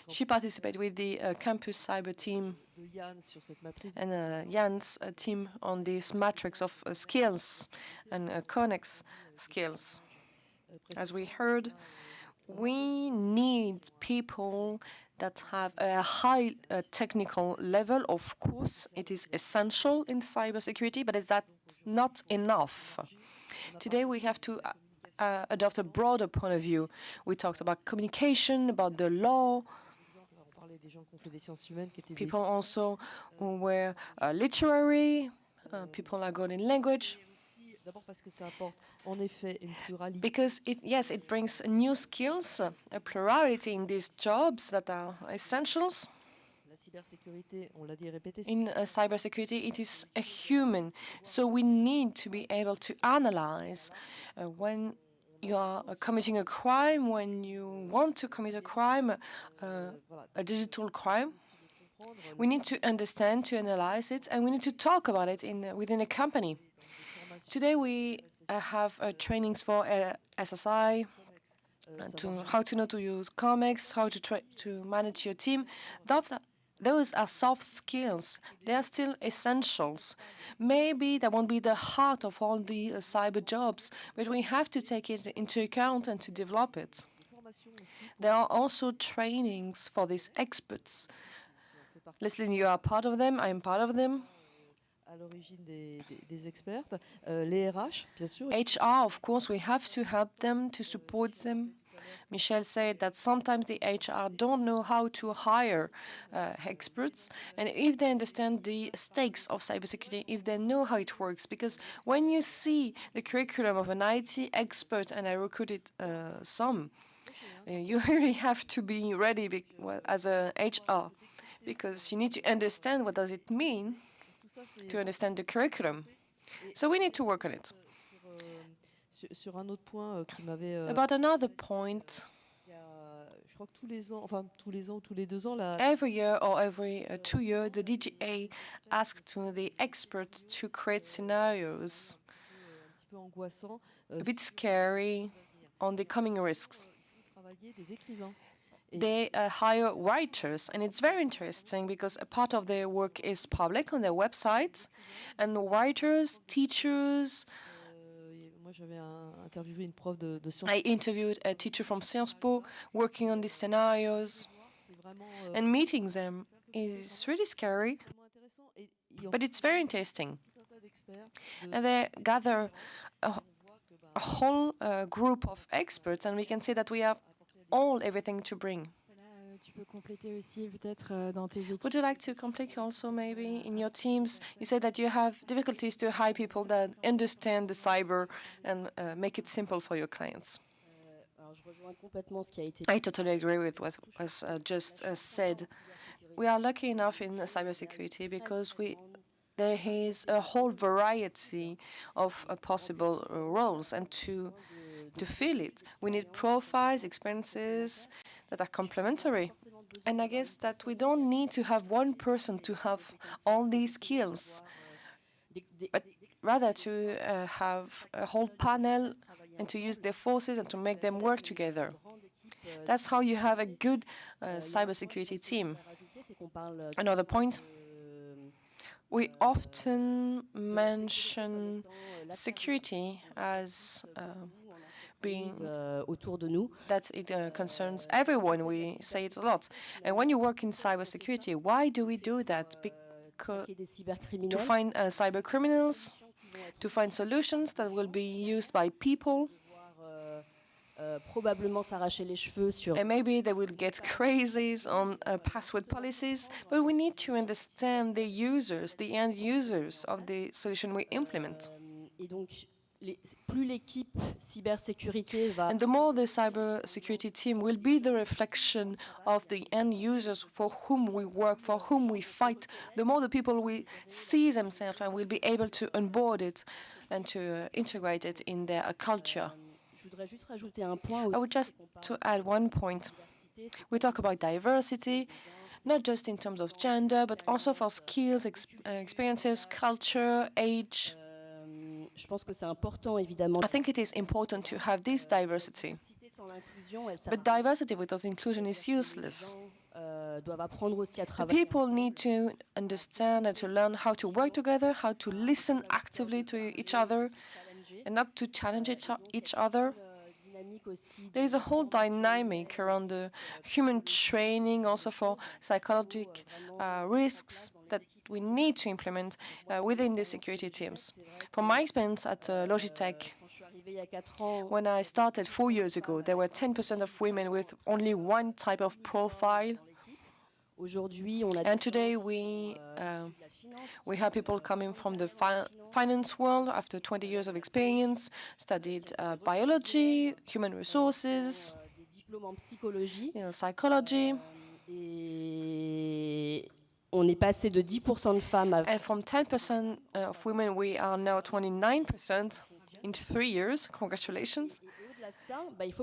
[SPEAKER 1] She participated with the Campus Cyber team and Jan's team on this matrix of skills and connex skills. As we heard, we need people that have a high technical level. Of course, it is essential in cybersecurity, but that's not enough. Today, we have to adopt a broader point of view. We talked about communication, about the law. People also who were literary, people are good in language. Because it brings new skills, a plurality in these jobs that are essentials. In cybersecurity, it is a human, so we need to be able to analyze when you are committing a crime, when you want to commit a crime, a digital crime. We need to understand, to analyze it, and we need to talk about it within a company. Today we have trainings for ANSSI, how to know to use comics, how to manage your team. Those are soft skills. They are still essentials. Maybe that won't be the heart of all the cyber jobs, but we have to take it into account and to develop it. There are also trainings for these experts. Leslie, you are part of them. I am part of them. HR, of course, we have to help them, to support them. Michel said that sometimes the HR don't know how to hire experts, and if they understand the stakes of cybersecurity, if they know how it works, because when you see the curriculum of an IT expert, and I recruited some, you really have to be ready as a HR, because you need to understand what does it mean to understand the curriculum. So we need to work on it. About another point, every year or every 2 years, the DGA asks to the expert to create scenarios, a bit scary, on the coming risks. they hire writers, and it's very interesting because a part of their work is public on their website, and writers, teachers.
[SPEAKER 6] Moi, j'avais interviewé une prof de sciences.
[SPEAKER 1] I interviewed a teacher from Sciences Po working on these scenarios, and meeting them is really scary, but it's very interesting. And they gather a whole group of experts, and we can see that we have everything to bring.
[SPEAKER 2] Tu peux compléter aussi peut-être dans tes équipes.
[SPEAKER 1] Would you like to complete also maybe in your teams? You said that you have difficulties to hire people that understand the cyber and make it simple for your clients. I totally agree with what was just said. We are lucky enough in cybersecurity because there is a whole variety of possible roles, and to fill it, we need profiles, experiences that are complementary. And I guess that we don't need to have one person to have all these skills, but rather to have a whole panel and to use their forces and to make them work together. That's how you have a good cybersecurity team. Another point, we often mention security as being that it concerns everyone. We say it a lot. And when you work in cybersecurity, why do we do that? To find cyber criminals, to find solutions that will be used by people. And maybe they will get crazy on password policies, but we need to understand the users, the end users of the solution we implement. And the more the cybersecurity team will be the reflection of the end users for whom we work, for whom we fight, the more the people will see themselves and will be able to onboard it and to integrate it in their culture. I would just to add one point. We talk about diversity, not just in terms of gender, but also for skills, experiences, culture, age. I think it is important to have this diversity. But diversity without inclusion is useless. People need to understand and to learn how to work together, how to listen actively to each other, and not to challenge each other. There is a whole dynamic around the human training, also for psychological risks that we need to implement within the security teams. From my experience at Logitech, when I started 4 years ago, there were 10% of women with only one type of profile. And today we have people coming from the finance world after 20 years of experience, studied biology, human resources, psychology. And from 10% of women, we are now 29% in 3 years. Congratulations.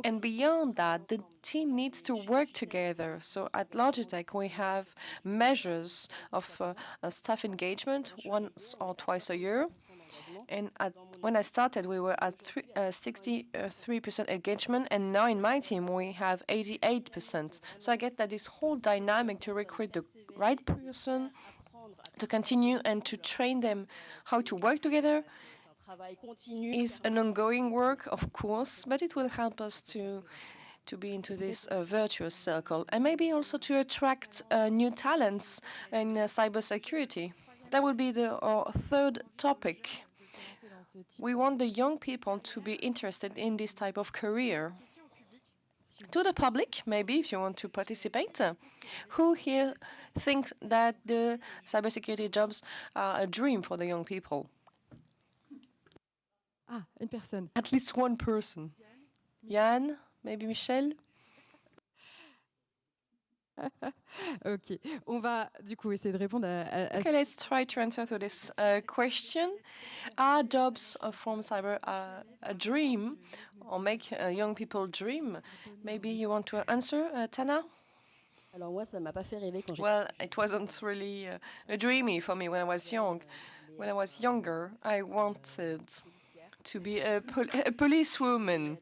[SPEAKER 1] And beyond that, the team needs to work together. So at Logitech, we have measures of staff engagement once or twice a year. And when I started, we were at 63% engagement, and now in my team, we have 88%. So I get that this whole dynamic to recruit the right person, to continue and to train them how to work together is an ongoing work, of course, but it will help us to be into this virtuous circle, and maybe also to attract new talents in cybersecurity. That will be our third topic. We want the young people to be interested in this type of career. To the public, maybe, if you want to participate, who here thinks that the cybersecurity jobs are a dream for the young people?
[SPEAKER 2] Ah, une personne.
[SPEAKER 1] At least one person. Yann, maybe Michel?
[SPEAKER 2] Ok, on va du coup essayer de répondre à
[SPEAKER 1] Okay, let's try to answer to this question. Are jobs from cyber a dream, or make young people dream? Maybe you want to answer, Tana? Well, it wasn't really a dreamy for me when I was young. When I was younger, I wanted to be a policewoman.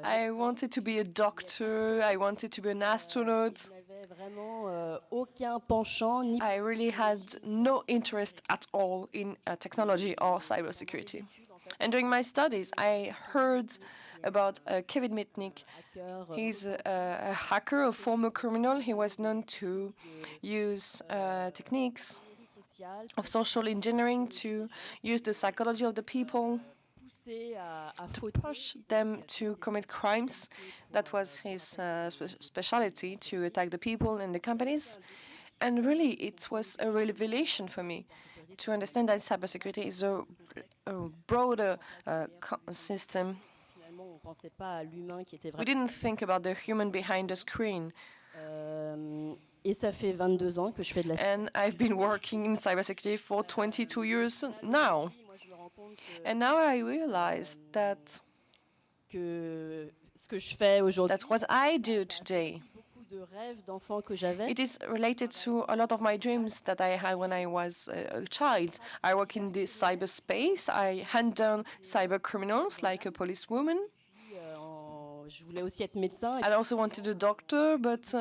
[SPEAKER 1] I wanted to be a doctor, I wanted to be an astronaut.
[SPEAKER 7] Je n'avais vraiment aucun penchant ni
[SPEAKER 1] I really had no interest at all in technology or cybersecurity. And during my studies, I heard about Kevin Mitnick.
[SPEAKER 7] hacker.
[SPEAKER 1] He's a hacker, a former criminal. He was known to use techniques
[SPEAKER 7] Social,
[SPEAKER 1] of social engineering to use the psychology of the people
[SPEAKER 7] poussé à
[SPEAKER 1] to
[SPEAKER 7] fauter.
[SPEAKER 1] push them to commit crimes. That was his specialty, to attack the people and the companies. And really, it was a revelation for me to understand that cybersecurity is a broader system.
[SPEAKER 7] Finalement, on pensait pas à l'humain qui était
[SPEAKER 1] We
[SPEAKER 7] vraiment.
[SPEAKER 1] didn't think about the human behind the screen.
[SPEAKER 7] Et ça fait 22 ans que je fais de la
[SPEAKER 1] And I've been working in cybersecurity for 22 years now.
[SPEAKER 7] Moi, je me rends compte
[SPEAKER 1] And now I realize that
[SPEAKER 7] que ce que je fais aujourd'hui,
[SPEAKER 1] what I do today,
[SPEAKER 7] beaucoup de rêves d'enfants que j'avais.
[SPEAKER 1] it is related to a lot of my dreams that I had when I was a child. I work in the cyberspace. I hunt down cyber criminals like a policewoman.
[SPEAKER 7] Je voulais aussi être médecin.
[SPEAKER 1] I also wanted a doctor, but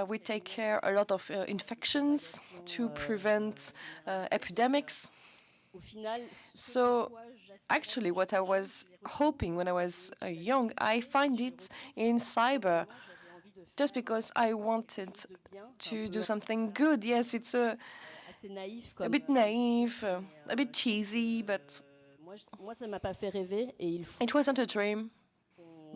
[SPEAKER 1] we take care a lot of infections to prevent epidemics.
[SPEAKER 7] Au final,
[SPEAKER 1] So actually, what I was hoping when I was young, I find it in cyber, just because I wanted to do something good. Yes, it's
[SPEAKER 7] assez naïf
[SPEAKER 1] a
[SPEAKER 7] comme
[SPEAKER 1] bit naive, a bit cheesy, but
[SPEAKER 7] moi ça m'a pas fait rêver et il faut
[SPEAKER 1] it wasn't a dream.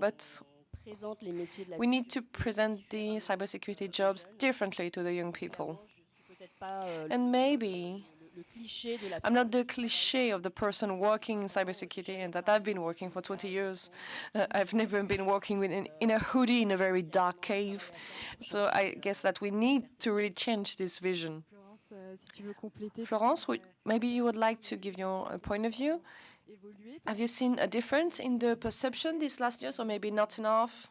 [SPEAKER 1] But
[SPEAKER 7] qu'on présente les métiers de la
[SPEAKER 1] we need to present the cybersecurity jobs differently to the young people.
[SPEAKER 7] Je suis peut-être pas
[SPEAKER 1] And maybe
[SPEAKER 7] le cliché de la
[SPEAKER 1] I'm not the cliche of the person working in cybersecurity and that I've been working for 20 years. I've never been working in a hoodie in a very dark cave. So I guess that we need to really change this vision.
[SPEAKER 2] Florence, si tu veux compléter,
[SPEAKER 1] Florence, maybe you would like to give your point of view.
[SPEAKER 2] évoluer.
[SPEAKER 1] Have you seen a difference in the perception these last years, or maybe not enough?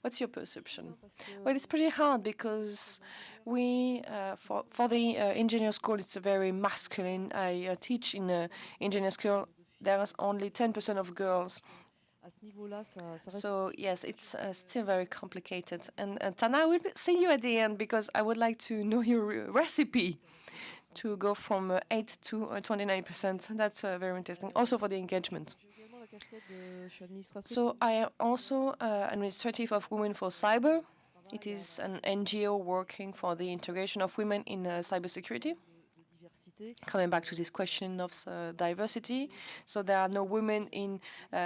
[SPEAKER 1] What's your perception? Well, it's pretty hard because for the engineer school, it's very masculine. I teach in an engineer school. There's only 10% of girls.
[SPEAKER 6] À ce niveau-là, ça reste.
[SPEAKER 1] So yes, it's still very complicated. And Tana, I will see you at the end because I would like to know your recipe to go from 8 to 29%. That's very interesting. Also for the engagement.
[SPEAKER 6] J'ai également la casquette de. Je suis administratrice.
[SPEAKER 1] So I am also administrative of Women for Cyber. It is an NGO working for the integration of women in cybersecurity.
[SPEAKER 6] de diversité.
[SPEAKER 1] Coming back to this question of diversity, so there are no women in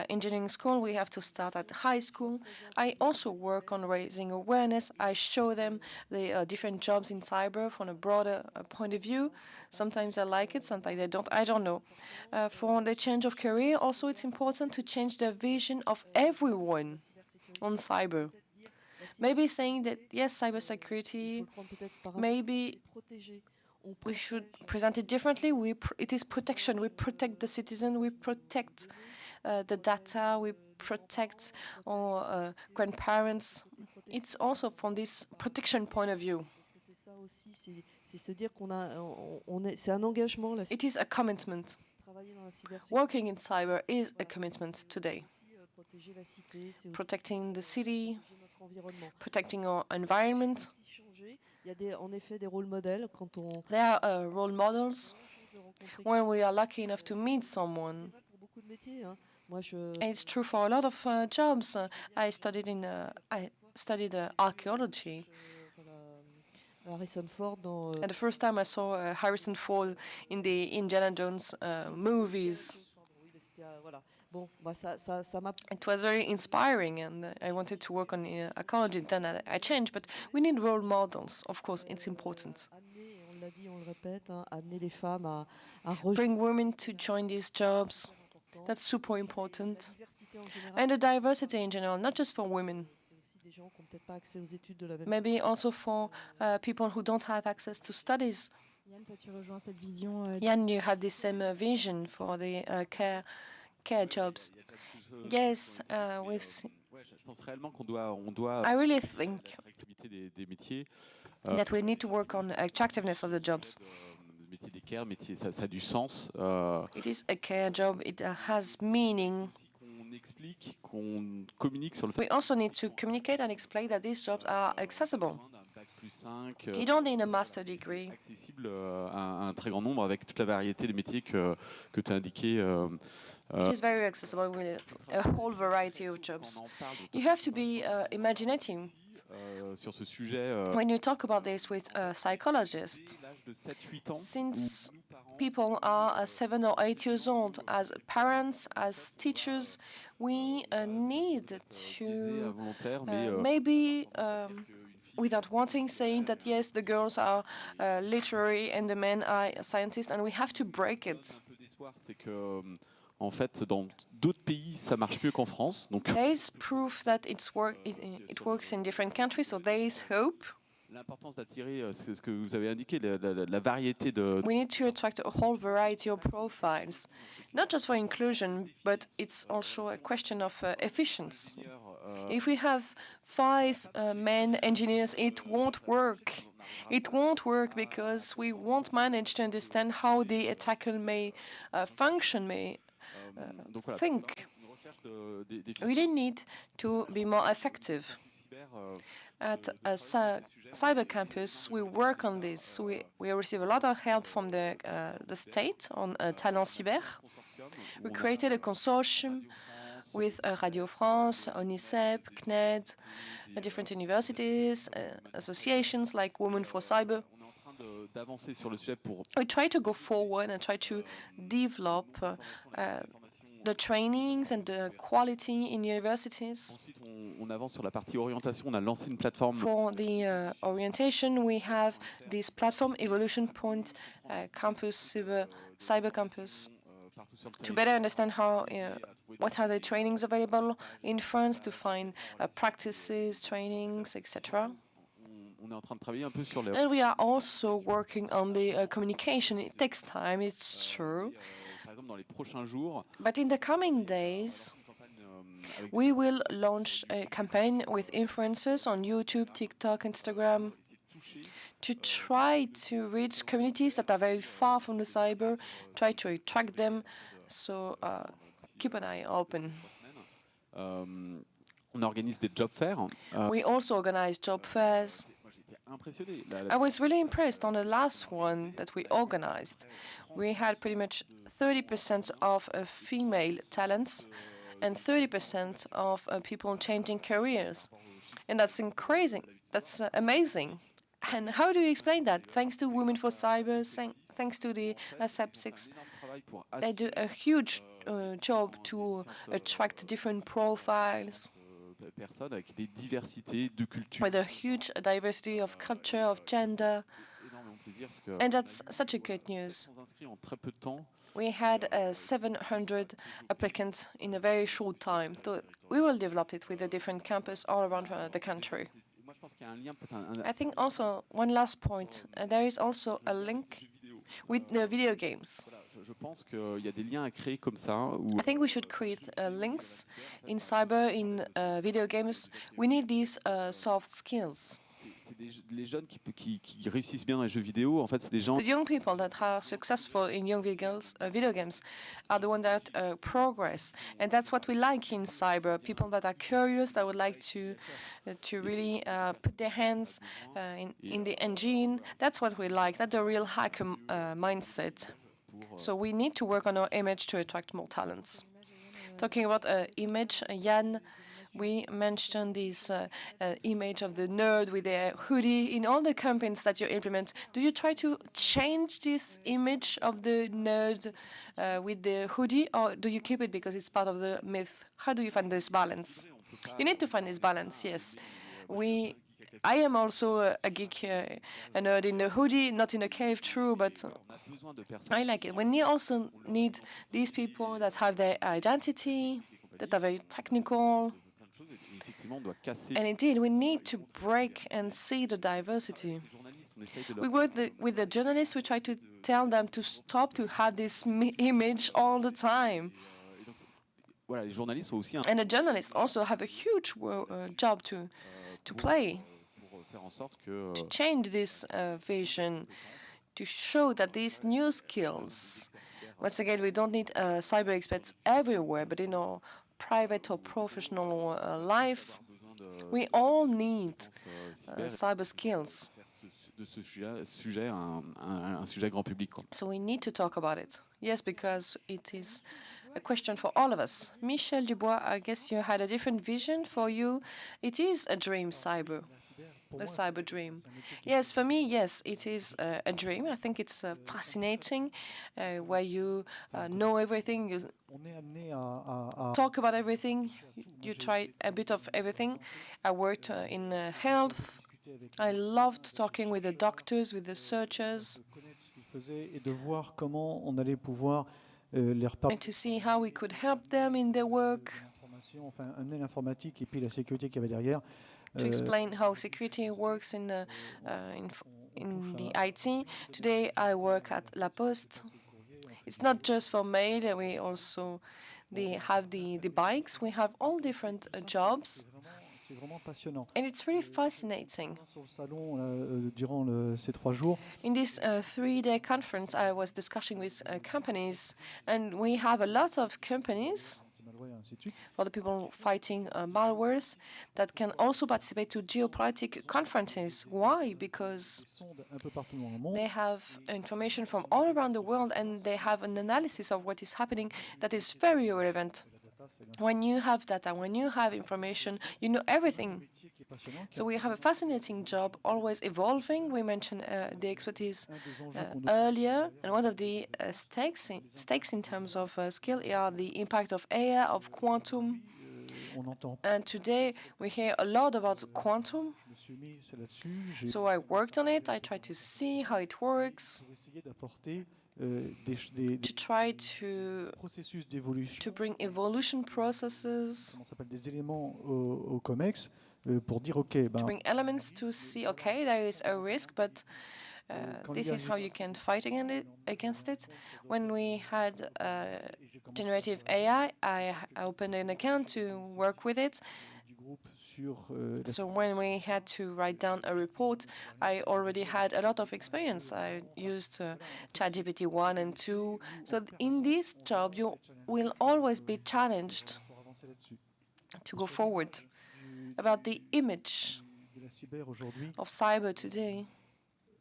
[SPEAKER 1] engineering school. We have to start at high school. I also work on raising awareness. I show them the different jobs in cyber from a broader point of view. Sometimes I like it, sometimes I don't. I don't know. For the change of career, also it's important to change the vision of everyone on cyber. Maybe saying that yes, cybersecurity,
[SPEAKER 6] Il faut le prendre peut-être par
[SPEAKER 1] maybe
[SPEAKER 6] protéger. On
[SPEAKER 1] we should present it differently. It is protection. We protect the citizen. We protect the data. We protect our grandparents. It's also from this protection point of view.
[SPEAKER 6] Parce que c'est ça aussi, c'est se dire qu'on a, c'est un engagement là.
[SPEAKER 1] It is a commitment.
[SPEAKER 6] Travailler dans la cybersécurité.
[SPEAKER 1] Working in cyber is a commitment today.
[SPEAKER 6] Aussi, protéger la cité, c'est aussi
[SPEAKER 1] Protecting the city,
[SPEAKER 6] protéger notre environnement.
[SPEAKER 1] protecting our environment.
[SPEAKER 6] Si changer, il y a en effet des rôles modèles quand on
[SPEAKER 1] There are role models
[SPEAKER 6] de rencontrer.
[SPEAKER 1] when we are lucky enough to meet someone.
[SPEAKER 6] C'est vrai pour beaucoup de métiers. Hein. Moi, je
[SPEAKER 1] And it's true for a lot of jobs. I studied archaeology.
[SPEAKER 6] voilà, Harrison Ford dans.
[SPEAKER 1] And the first time I saw Harrison Ford in the Indiana Jones movies,
[SPEAKER 6] Oui, mais c'était, voilà. Bon, bah ça m'a.
[SPEAKER 1] it was very inspiring, and I wanted to work on archaeology. Then I changed, but we need role models. Of course, it's important.
[SPEAKER 6] Amener, et on l'a dit, on le répète, hein, amener les femmes à rejoindre.
[SPEAKER 1] Bring women to join these jobs. That's super important.
[SPEAKER 6] La diversité en général.
[SPEAKER 1] And the diversity in general, not just for women,
[SPEAKER 6] C'est aussi des gens qui n'ont peut-être pas accès aux études de la même.
[SPEAKER 1] maybe also for people who don't have access to studies.
[SPEAKER 2] Yann, toi, tu rejoins cette vision.
[SPEAKER 1] Yann, you have the same vision for the care jobs. Yes, we've seen.
[SPEAKER 5] Ouais, je pense réellement qu'on doit
[SPEAKER 1] I really think
[SPEAKER 5] l'attractivité des métiers.
[SPEAKER 1] that we need to work on attractiveness of the jobs.
[SPEAKER 5] Le métier des care, ça a du sens.
[SPEAKER 1] It is a care job. It has meaning.
[SPEAKER 5] Si qu'on explique, qu'on communique sur le fait
[SPEAKER 1] We also need to communicate and explain that these jobs are accessible.
[SPEAKER 5] d'un bac+5
[SPEAKER 1] You don't need a master degree.
[SPEAKER 5] accessible à un très grand nombre avec toute la variété des métiers que tu as indiqué.
[SPEAKER 1] It is very accessible with a whole variety of jobs.
[SPEAKER 5] On en parle de
[SPEAKER 1] You have to be imaginative
[SPEAKER 5] sur ce sujet
[SPEAKER 1] when you talk about this with psychologists.
[SPEAKER 5] dès l'âge de 7-8 ans.
[SPEAKER 1] Since
[SPEAKER 5] où nous, parents,
[SPEAKER 1] people are 7 or 8 years old, as parents, as teachers, we need
[SPEAKER 5] biaisés,
[SPEAKER 1] to
[SPEAKER 5] involontaires, mais
[SPEAKER 1] maybe
[SPEAKER 5] qu'une fille
[SPEAKER 1] without wanting saying that yes, the girls are literary and the men are scientists, and we have to break it.
[SPEAKER 5] un peu d'espoir, c'est que en fait, dans d'autres pays, ça marche mieux qu'en France. Donc,
[SPEAKER 1] There is proof that it works in different countries, so there is hope.
[SPEAKER 5] l'importance d'attirer ce que vous avez indiqué, la variété de.
[SPEAKER 1] We need to attract a whole variety of profiles, not just for inclusion, but it's also a question of efficiency. If we have 5 men engineers, it won't work. It won't work because we won't manage to understand how the attacker may function, may
[SPEAKER 5] Donc voilà,
[SPEAKER 1] think.
[SPEAKER 5] une recherche des
[SPEAKER 1] We really need to be more effective.
[SPEAKER 5] cyber,
[SPEAKER 1] At Cyber Campus, we work on this. We receive a lot of help from the state on INCYBER. We created a consortium with Radio France, UNICEF, CNED, different universities, associations like Women for Cyber.
[SPEAKER 5] on est en train d'avancer sur le sujet pour
[SPEAKER 1] We try to go forward and try to develop the trainings and the quality in universities.
[SPEAKER 5] ensuite on avance sur la partie orientation. On a lancé une plateforme
[SPEAKER 1] For the orientation, we have this platform, Evolution Point Campus, Cyber Campus,
[SPEAKER 5] partout sur le
[SPEAKER 1] to better understand how, what are the trainings available in France to find practices, trainings, etc.
[SPEAKER 5] on est en train de travailler un peu sur les.
[SPEAKER 1] And we are also working on the communication. It takes time, it's true.
[SPEAKER 5] Par exemple, dans les prochains jours,
[SPEAKER 1] But in the coming days,
[SPEAKER 5] une campagne avec
[SPEAKER 1] we will launch a campaign with influencers on YouTube, TikTok, Instagram, to try to reach communities that are very far from the cyber, try to attract them. So keep an eye open.
[SPEAKER 5] on organise des job fairs.
[SPEAKER 1] We also organize job fairs.
[SPEAKER 5] Moi, j'ai été impressionné.
[SPEAKER 1] I was really impressed on the last one that we organized. We had pretty much 30% of female talents and 30% of people changing careers. And that's increasing. That's amazing. And how do you explain that? Thanks to Women for Cyber, thanks to the SEP6,
[SPEAKER 5] Travail pour
[SPEAKER 1] they do a huge job to attract different profiles
[SPEAKER 5] personnes avec des diversités de culture.
[SPEAKER 1] with a huge diversity of culture, of gender.
[SPEAKER 5] Énormément de plaisir parce que
[SPEAKER 1] And that's such a good news.
[SPEAKER 5] on inscrits en très peu de temps.
[SPEAKER 1] We had 700 applicants in a very short time. So we will develop it with the different campus all around the country.
[SPEAKER 5] Moi, je pense qu'il y a un lien peut-être
[SPEAKER 1] I think also, one last point, there is also a link with the video games.
[SPEAKER 5] Voilà, je pense qu'il y a des liens à créer comme ça où
[SPEAKER 1] I think we should create links in cyber, in video games. We need these soft skills.
[SPEAKER 5] c'est les jeunes qui réussissent bien dans les jeux vidéo. En fait, c'est des gens
[SPEAKER 1] The young people that are successful in video games are the ones that progress. And that's what we like in cyber, people that are curious, that would like to really put their hands in the engine. That's what we like, that's the real hacker mindset. So we need to work on our image to attract more talents. Talking about image, Jan, we mentioned this image of the nerd with their hoodie in all the campaigns that you implement. Do you try to change this image of the nerd with the hoodie, or do you keep it because it's part of the myth? How do you find this balance? You need to find this balance, yes. I am also a geek, a nerd in the hoodie, not in a cave, true, but
[SPEAKER 5] besoin de personnes
[SPEAKER 1] I like it. We also need these people that have their identity, that are very technical.
[SPEAKER 5] plein de choses et effectivement on doit casser
[SPEAKER 1] And indeed, we need to break and see the diversity.
[SPEAKER 5] les journalistes. On essaye de
[SPEAKER 1] We
[SPEAKER 5] leur
[SPEAKER 1] work with the journalists, we try to tell them to stop to have this image all the time.
[SPEAKER 5] et donc, voilà, les journalistes sont aussi un
[SPEAKER 1] And the journalists also have a huge job to play,
[SPEAKER 5] pour faire en sorte que
[SPEAKER 1] to change this vision, to show that these new skills, once again, we don't need cyber experts everywhere, but in our private or professional life, we all need cyber skills.
[SPEAKER 5] De ce sujet un sujet grand public, quoi.
[SPEAKER 1] So we need to talk about it. Yes, because it is a question for all of us. Michel Dubois, I guess you had a different vision. For you, it is a dream, cyber. A cyber dream. Yes, for me, yes, it is a dream. I think it's fascinating, where you know everything, you talk about everything, you try a bit of everything. I worked in health. I loved talking with the doctors, with the searchers,
[SPEAKER 4] et de voir comment on allait pouvoir les reparler.
[SPEAKER 1] and to see how we could help them in their work,
[SPEAKER 4] Enfin, amener l'informatique et puis la sécurité qu'il y avait derrière.
[SPEAKER 1] to explain how security works in the IT. Today I work at La Poste. It's not just for mail, we also have the bikes, we have all different jobs.
[SPEAKER 4] C'est vraiment passionnant.
[SPEAKER 1] And it's really fascinating.
[SPEAKER 4] Sur le salon, durant ces 3 jours,
[SPEAKER 1] In this 3-day conference, I was discussing with companies, and we have a lot of companies,
[SPEAKER 4] anti-malware et ainsi de suite,
[SPEAKER 1] for the people fighting malwares, that can also participate to geopolitical conferences. Why? Because
[SPEAKER 4] sondent un peu partout dans le monde.
[SPEAKER 1] they have information from all around the world, and they have an analysis of what is happening that is very relevant. When you have data, when you have information, you know everything.
[SPEAKER 4] Métier qui est passionnant.
[SPEAKER 1] So we have a fascinating job, always evolving. We mentioned the expertise
[SPEAKER 4] Un des enjeux qu'on doit
[SPEAKER 1] earlier, and one of the stakes in terms of skill are the impact of AI, of quantum.
[SPEAKER 4] on entend.
[SPEAKER 1] And today we hear a lot about quantum.
[SPEAKER 4] Je me suis mis là-dessus. J'ai
[SPEAKER 1] So I worked on it. I tried to see how it works,
[SPEAKER 4] essayé d'apporter
[SPEAKER 1] to try to
[SPEAKER 4] processus d'évolution,
[SPEAKER 1] bring evolution processes,
[SPEAKER 4] comment ça s'appelle, des éléments au COMEX pour dire OK,
[SPEAKER 1] to
[SPEAKER 4] ben,
[SPEAKER 1] bring elements to see, okay, there is a risk, but this is how you can fight against it. When we had generative AI, I opened an account to work with it.
[SPEAKER 4] du groupe sur la
[SPEAKER 1] So when we had to write down a report, I already had a lot of experience. I used ChatGPT 1 and 2. So in this job, you will always be challenged
[SPEAKER 4] pour avancer là-dessus.
[SPEAKER 1] to go forward. About the image
[SPEAKER 4] De la cyber aujourd'hui,
[SPEAKER 1] of cyber today,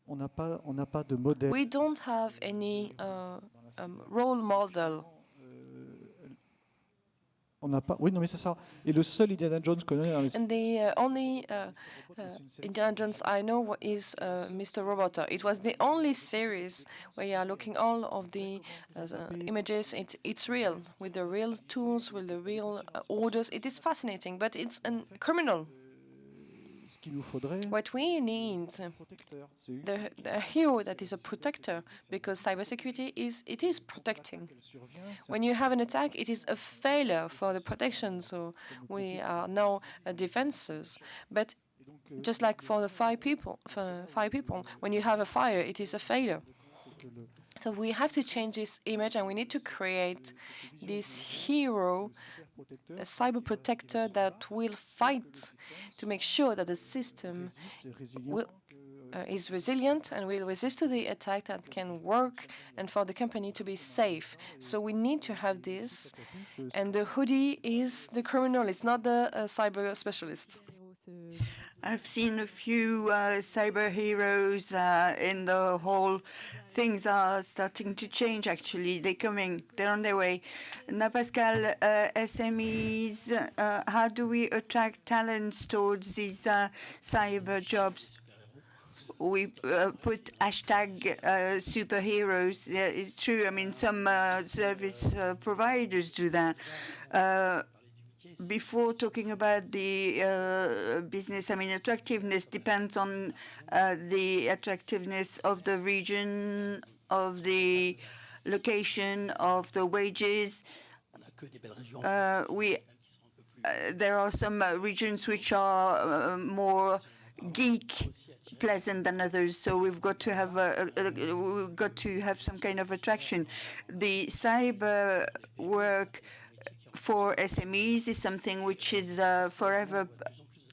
[SPEAKER 4] on n'a pas de modèle.
[SPEAKER 1] we don't have any role model.
[SPEAKER 4] On n'a pas. Oui, non, mais c'est ça. Et le seul Indiana Jones qu'on a,
[SPEAKER 1] And the only Indiana Jones I know is Mr. Roboter. It was the only series where you are looking all of the images. It's real, with the real tools, with the real orders. It is fascinating, but it's a criminal.
[SPEAKER 4] ce qu'il nous faudrait,
[SPEAKER 1] What we need,
[SPEAKER 4] c'est un protecteur. C'est
[SPEAKER 1] the hero that is a protector, because cybersecurity is protecting.
[SPEAKER 4] qu'elle survient. C'est
[SPEAKER 1] When you have an attack, it is a failure for the protection. So we are now defenses. But
[SPEAKER 4] donc
[SPEAKER 1] just like for the five people, when you have a fire, it is a failure.
[SPEAKER 4] que le
[SPEAKER 1] So we have to change this image, and we need to create this hero,
[SPEAKER 4] protecteur
[SPEAKER 1] a cyber protector that will fight to make sure that the system
[SPEAKER 4] résiste, est résilient,
[SPEAKER 1] will, is resilient and will resist to the attack, that can work, and for the company to be safe. So we need to have this, and the hoodie is the criminal, it's not the cyber specialist.
[SPEAKER 3] I've seen a few cyber heroes in the hall. Things are starting to change, actually. They're on their way. Now, Pascal, SMEs, how do we attract talents towards these cyber jobs? We put hashtag superheroes. Yeah, it's true. I mean, some service providers do that. Before talking about the business, I mean, attractiveness depends on the attractiveness of the region, of the location, of the wages. There are some regions which are more geek pleasant than others, so we've got to have some kind of attraction. The cyber work for SMEs is something which is forever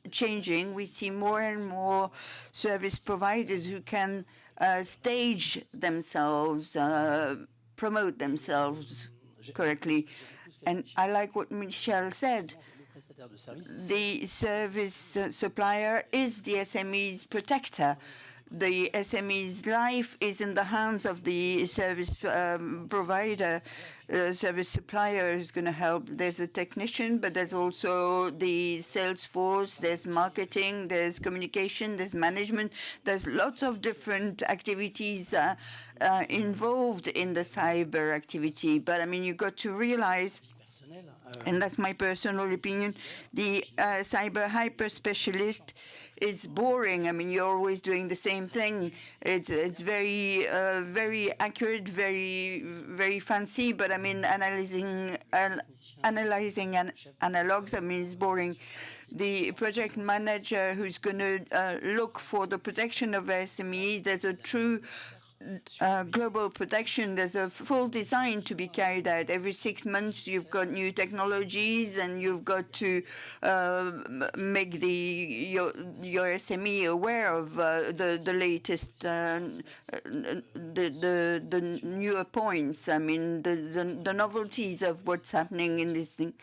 [SPEAKER 3] changing. We see more and more service providers who can stage themselves, promote themselves correctly. And I like what Michel said. The service supplier is the SME's protector. The SME's life is in the hands of the service provider. Service supplier is going to help. There's a technician, but there's also the sales force, there's marketing, there's communication, there's management. There's lots of different activities involved in the cyber activity. But I mean, you've got to realize, and that's my personal opinion, the cyber hyper specialist is boring. I mean, you're always doing the same thing. It's very very accurate, very fancy. But I mean, analyzing analogs, I mean, it's boring. The project manager who's going to look for the protection of SME, there's a true global protection. There's a full design to be carried out. Every 6 months, you've got new technologies, and you've got to make your SME aware of the latest, the newer points. I mean, the novelties of what's happening in this thing.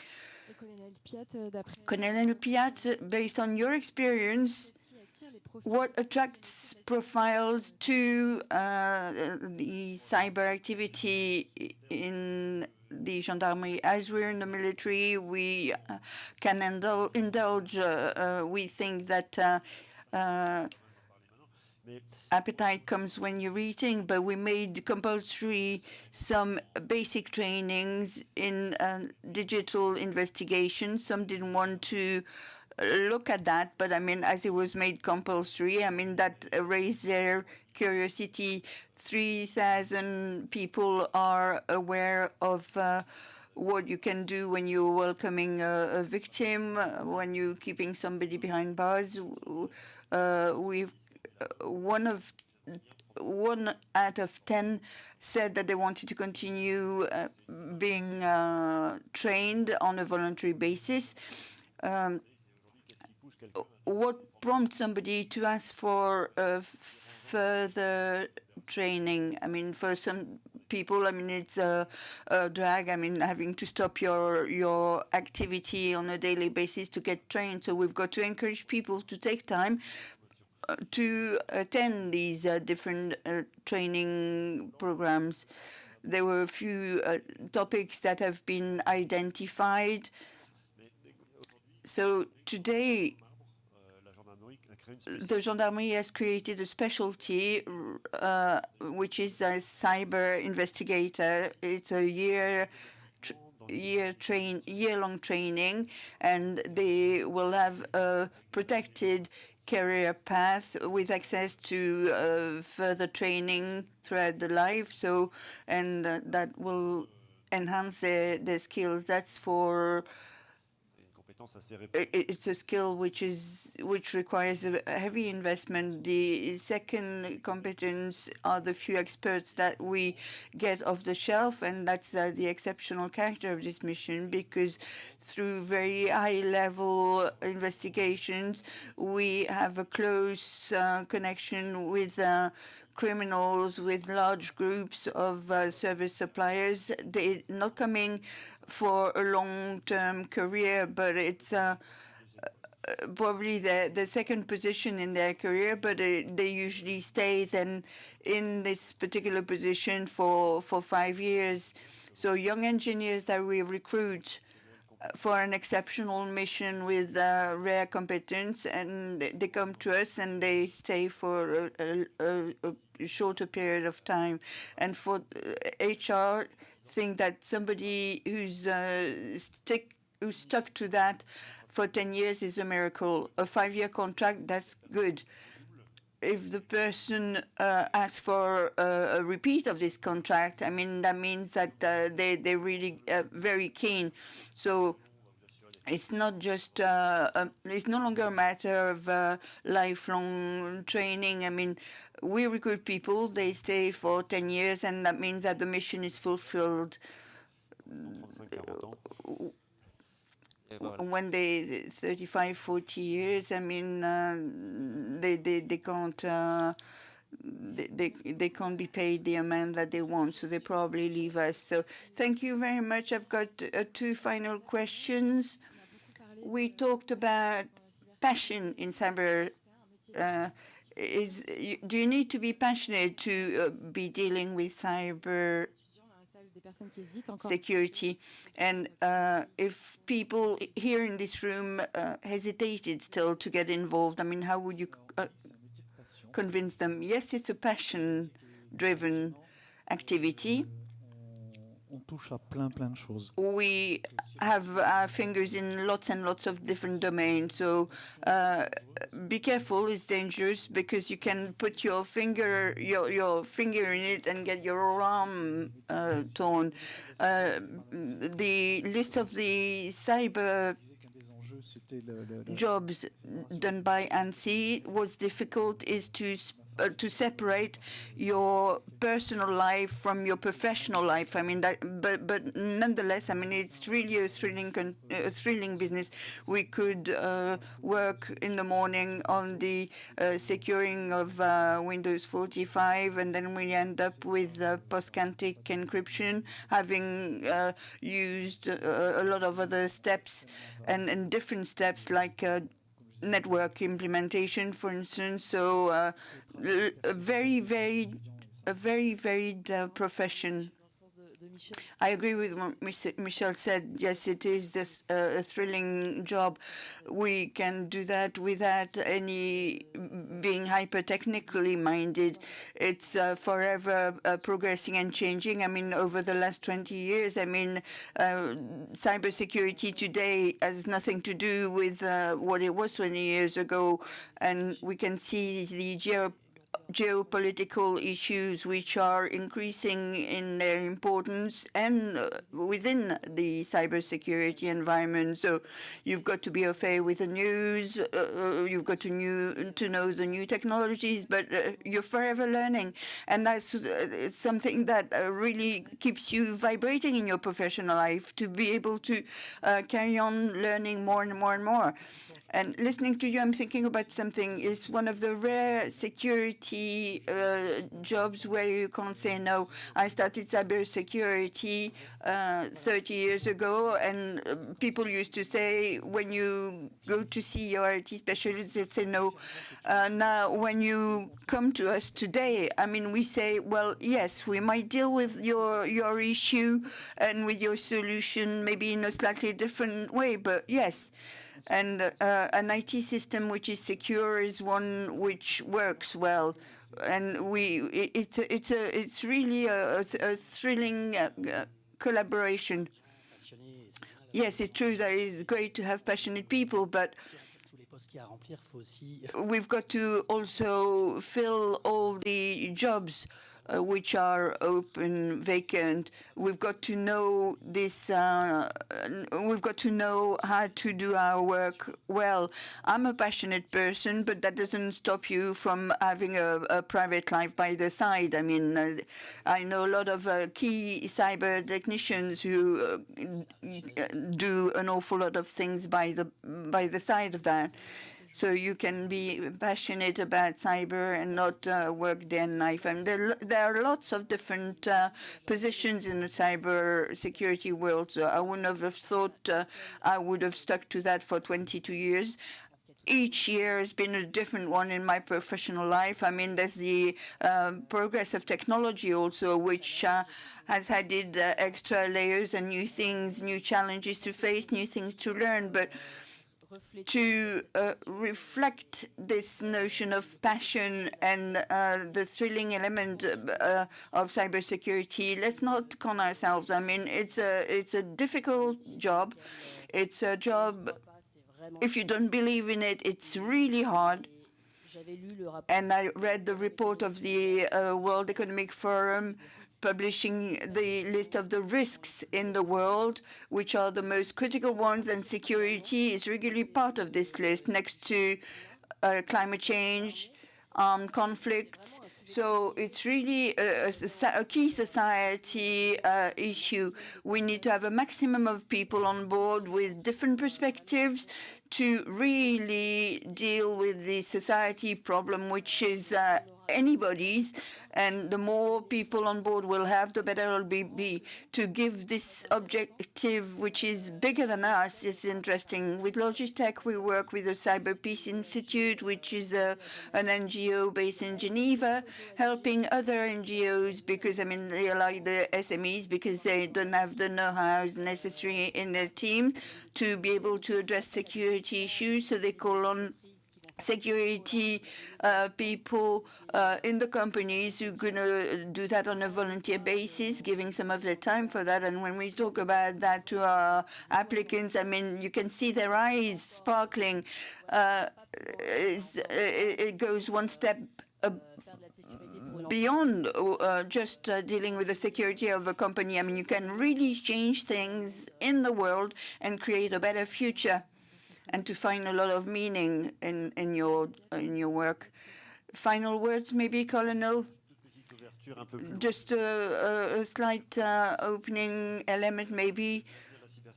[SPEAKER 3] Colonel Piat, based on your experience, what attracts profiles to the cyber activity in the gendarmerie? As we're in the military, we can indulge. We think that appetite comes when you're eating, but we made compulsory some basic trainings in digital investigation. Some didn't want to look at that, but I mean, as it was made compulsory, I mean, that raised their curiosity. 3,000 people are aware of what you can do when you're welcoming a victim, when you're keeping somebody behind bars. We've one out of 10 said that they wanted to continue being trained on a voluntary basis. What prompts somebody to ask for further training? I mean, for some people, I mean, it's a drag. I mean, having to stop your activity on a daily basis to get trained. So we've got to encourage people to take time to attend these different training programs. There were a few topics that have been identified. So today, the gendarmerie has created a specialty, which is a cyber investigator. It's a year-long training, and they will have a protected career path with access to further training throughout the life. So, and that will enhance their skills. That's for. It's a skill which requires a heavy investment. The second competence are the few experts that we get off the shelf, and that's the exceptional character of this mission, because through very high-level investigations, we have a close connection with criminals, with large groups of service suppliers. They're not coming for a long-term career, but it's probably the second position in their career, but they usually stay then in this particular position for 5 years. So young engineers that we recruit for an exceptional mission with rare competence, and they come to us and they stay for a shorter period of time. And for HR, think that somebody who's stuck to that for 10 years is a miracle. A 5-year contract, that's good. If the person asks for a repeat of this contract, I mean, that means that they're really very keen. So it's not just, it's no longer a matter of lifelong training. I mean, we recruit people, they stay for 10 years, and that means that the mission is fulfilled. When they 35, 40 years, I mean, they can't they can't be paid the amount that they want, so they probably leave us. So thank you very much. I've got two final questions. We talked about passion in cyber. Do you need to be passionate to be dealing with cyber security? And if people here in this room hesitated still to get involved, I mean, how would you convince them? Yes, it's a passion-driven activity.
[SPEAKER 4] On touche à plein de choses.
[SPEAKER 3] We have our fingers in lots and lots of different domains. So be careful, it's dangerous because you can put your finger in it and get your arm torn. The list of the cyber jobs done by ANSSI was difficult is to separate your personal life from your professional life. I mean, but nonetheless, I mean, it's really a thrilling business. We could work in the morning on the securing of Windows 45, and then we end up with post-quantic encryption, having used a lot of other steps and different steps like network implementation, for instance. So a very varied profession. I agree with what Michel said. Yes, it is a thrilling job. We can do that without any being hyper-technically minded. It's forever progressing and changing. I mean, over the last 20 years, I mean, cybersecurity today has nothing to do with what it was 20 years ago. And we can see the geopolitical issues which are increasing in their importance and within the cybersecurity environment. So you've got to be au fait with the news, you've got to know the new technologies, but you're forever learning. And that's something that really keeps you vibrating in your professional life, to be able to carry on learning more and more and more. And listening to you, I'm thinking about something. It's one of the rare security jobs where you can't say no. I started cybersecurity 30 years ago, and people used to say, when you go to see your IT specialist, they'd say no. Now, when you come to us today, I mean, we say, well, yes, we might deal with your issue and with your solution, maybe in a slightly different way, but yes. And an IT system which is secure is one which works well, and it's really a thrilling collaboration. Yes, it's true that it's great to have passionate people, but we've got to also fill all the jobs which are open, vacant. We've got to know this. We've got to know how to do our work well. I'm a passionate person, but that doesn't stop you from having a private life by the side. I mean, I know a lot of key cyber technicians who do an awful lot of things by the side of that. So you can be passionate about cyber and not work day and night. And there are lots of different positions in the cyber security world. So I wouldn't have thought I would have stuck to that for 22 years. Each year has been a different one in my professional life. I mean, there's the progress of technology also, which has added extra layers and new things, new challenges to face, new things to learn. But to reflect this notion of passion and the thrilling element of cybersecurity, let's not con ourselves. I mean, it's a difficult job. It's a job, if you don't believe in it, it's really hard. And I read the report of the World Economic Forum publishing the list of the risks in the world, which are the most critical ones, and security is regularly part of this list, next to climate change, armed conflicts. So it's really a key society issue. We need to have a maximum of people on board with different perspectives to really deal with the society problem, which is anybody's, and the more people on board will have, the better it'll be. To give this objective, which is bigger than us, is interesting. With Logitech, we work with the Cyber Peace Institute, which is an NGO based in Geneva, helping other NGOs because, I mean, they are like the SMEs because they don't have the know-how necessary in their team to be able to address security issues. So they call on security people in the companies who are going to do that on a volunteer basis, giving some of their time for that. And when we talk about that to our applicants, I mean, you can see their eyes sparkling. It goes one step beyond just dealing with the security of a company. I mean, you can really change things in the world and create a better future, and to find a lot of meaning in your work. Final words, maybe, Colonel? Just a slight opening element, maybe.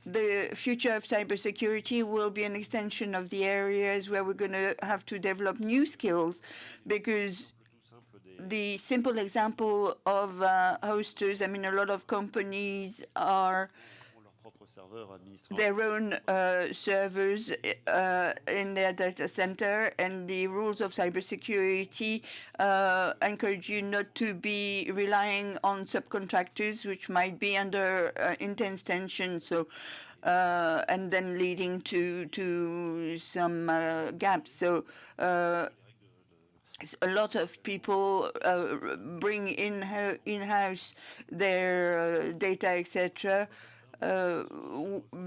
[SPEAKER 3] The future of cybersecurity will be an extension of the areas where we're going to have to develop new skills, because the simple example of hosters, I mean, a lot of companies are their own servers in their data center, and the rules of cybersecurity encourage you not to be relying on subcontractors, which might be under intense tension. So, and then leading to some gaps. So. A lot of people bring in-house their data, etc.,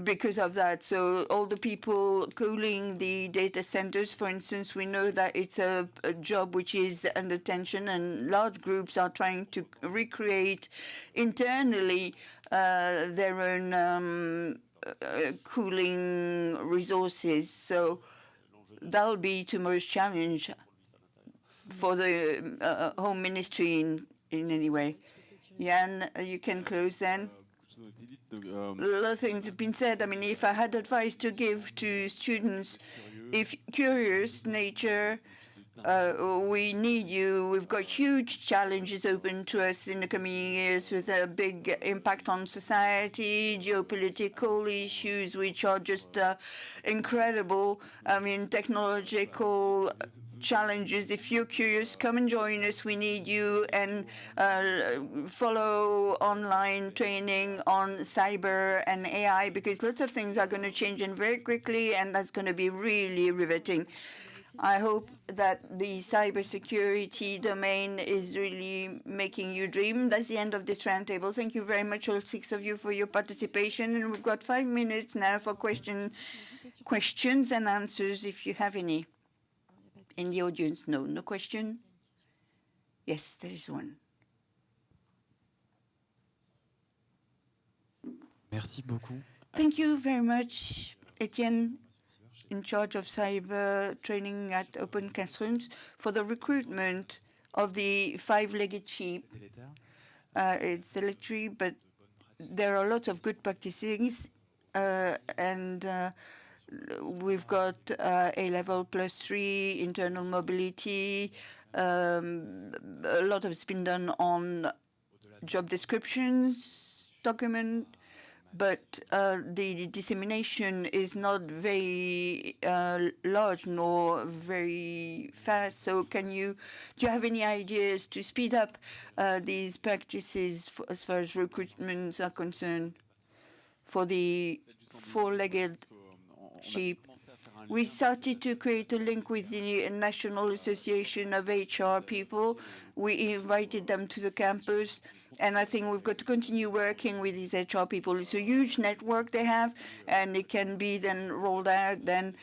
[SPEAKER 3] because of that. So all the people cooling the data centers, for instance, we know that it's a job which is under tension, and large groups are trying to recreate internally their own cooling resources. So that'll be tomorrow's challenge for the Home Ministry in any way. Jan, you can close then. A lot of things have been said. I mean, if I had advice to give to students, if curious nature, we need you. We've got huge challenges open to us in the coming years with a big impact on society, geopolitical issues, which are just incredible. I mean, technological challenges. If you're curious, come and join us. We need you, and follow online training on cyber and AI, because lots of things are going to change and very quickly, and that's going to be really riveting. I hope that the cybersecurity domain is really making you dream. That's the end of this roundtable. Thank you very much, all 6 of you, for your participation. And we've got 5 minutes now for questions and answers, if you have any. In the audience, no question? Yes, there is one.
[SPEAKER 8] Merci beaucoup.
[SPEAKER 3] Thank you very much, Etienne, in charge of cyber training at Open Classrooms, for the recruitment of the 5-legged sheep. It's deletory, but there are lots of good practices, and we've got A-level +3, internal mobility. A lot has been done on job descriptions document, but the dissemination is not very large nor very fast. So do you have any ideas to speed up these practices as far as recruitments are concerned for the 4-legged sheep? We started to create a link with the National Association of HR people. We invited them to the campus, and I think we've got to continue working with these HR people. It's a huge network they have, and it can be then rolled out then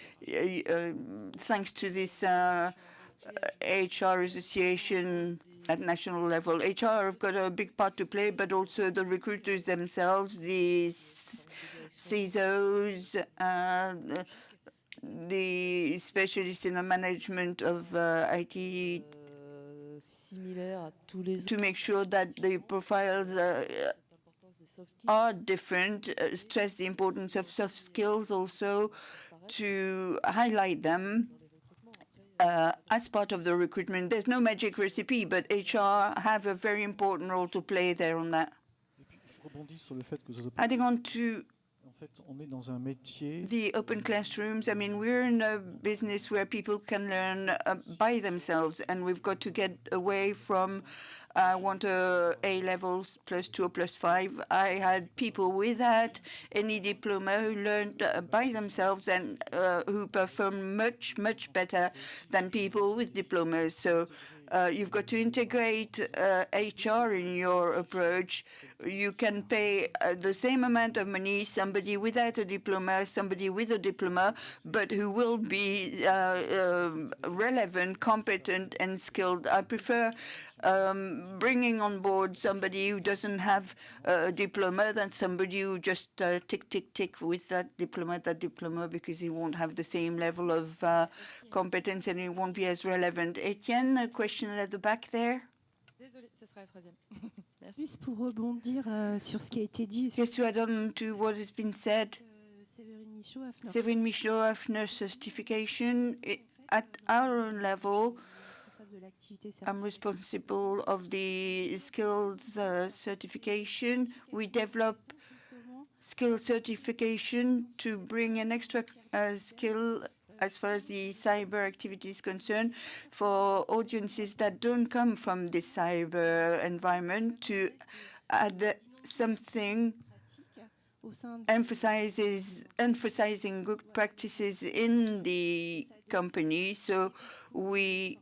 [SPEAKER 3] thanks to this HR association at national level. HR have got a big part to play, but also the recruiters themselves, the CISOs, the specialists in the management of IT, to make sure that the profiles are different, stress the importance of soft skills also, to highlight them as part of the recruitment. There's no magic recipe, but HR have a very important role to play there on that. Adding on to the open classrooms, I mean, we're in a business where people can learn by themselves, and we've got to get away from want A levels +2 or +5. I had people without any diploma who learned by themselves and who performed much, much better than people with diplomas. So you've got to integrate HR in your approach. You can pay the same amount of money, somebody without a diploma, somebody with a diploma, but who will be relevant, competent, and skilled. I prefer bringing on board somebody who doesn't have a diploma than somebody who just tick, tick, tick with that diploma, because he won't have the same level of competence and he won't be as relevant. Etienne, a question at the back there?
[SPEAKER 2] Désolée, ce sera la troisième.
[SPEAKER 8] Juste pour rebondir sur ce qui a été dit.
[SPEAKER 3] Just to add on to what has been said, Séverine Michaud, AFNER certification. At our own level, I'm responsible of the skills certification. We develop skill certification to bring an extra skill as far as the cyber activity is concerned for audiences that don't come from the cyber environment, to add something emphasizing good practices in the company. So we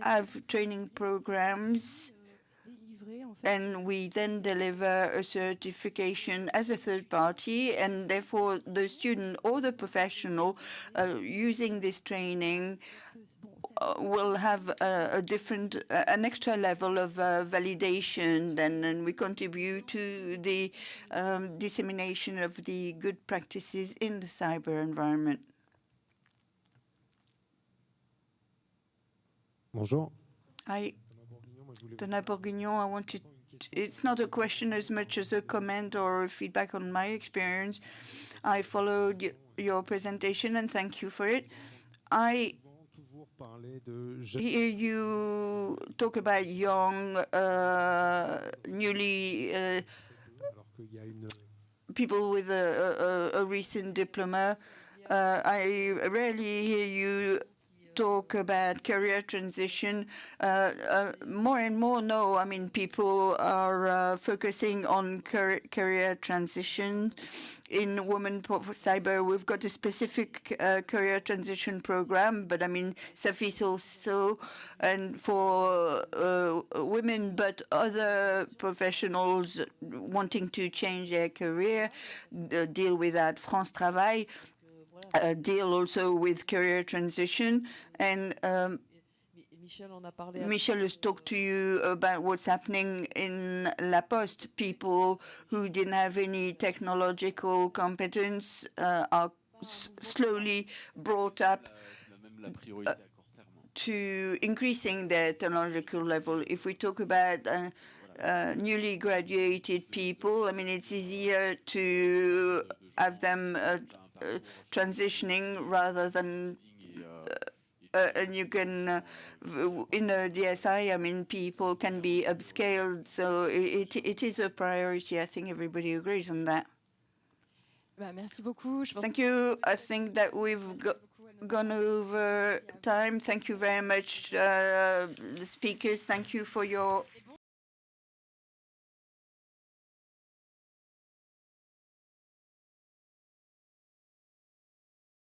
[SPEAKER 3] have training programs, and we then deliver a certification as a third party, and therefore the student or the professional using this training will have an extra level of validation, and we contribute to the dissemination of the good practices in the cyber environment.
[SPEAKER 9] Bonjour.
[SPEAKER 3] Hi, Donna Bourguignon. I wanted it's not a question as much as a comment or feedback on my experience. I followed your presentation and thank you for it. I hear you talk about young, newly people with a recent diploma. I rarely hear you talk about career transition. More and more, no. I mean, people are focusing on career transition. In Women for Cyber, we've got a specific career transition program, but I mean, SAFIS also, and for women, but other professionals wanting to change their career, deal with that. France Travail deal also with career transition, and Michel has talked to you about what's happening in La Poste. People who didn't have any technological competence are slowly brought up to increasing their technological level. If we talk about newly graduated people, I mean, it's easier to have them transitioning rather than and you can in a DSI, I mean, people can be upscaled, so it is a priority. I think everybody agrees on that.
[SPEAKER 2] Merci beaucoup.
[SPEAKER 3] Thank you. I think that we've gone over time. Thank you very much, the speakers. Thank you for your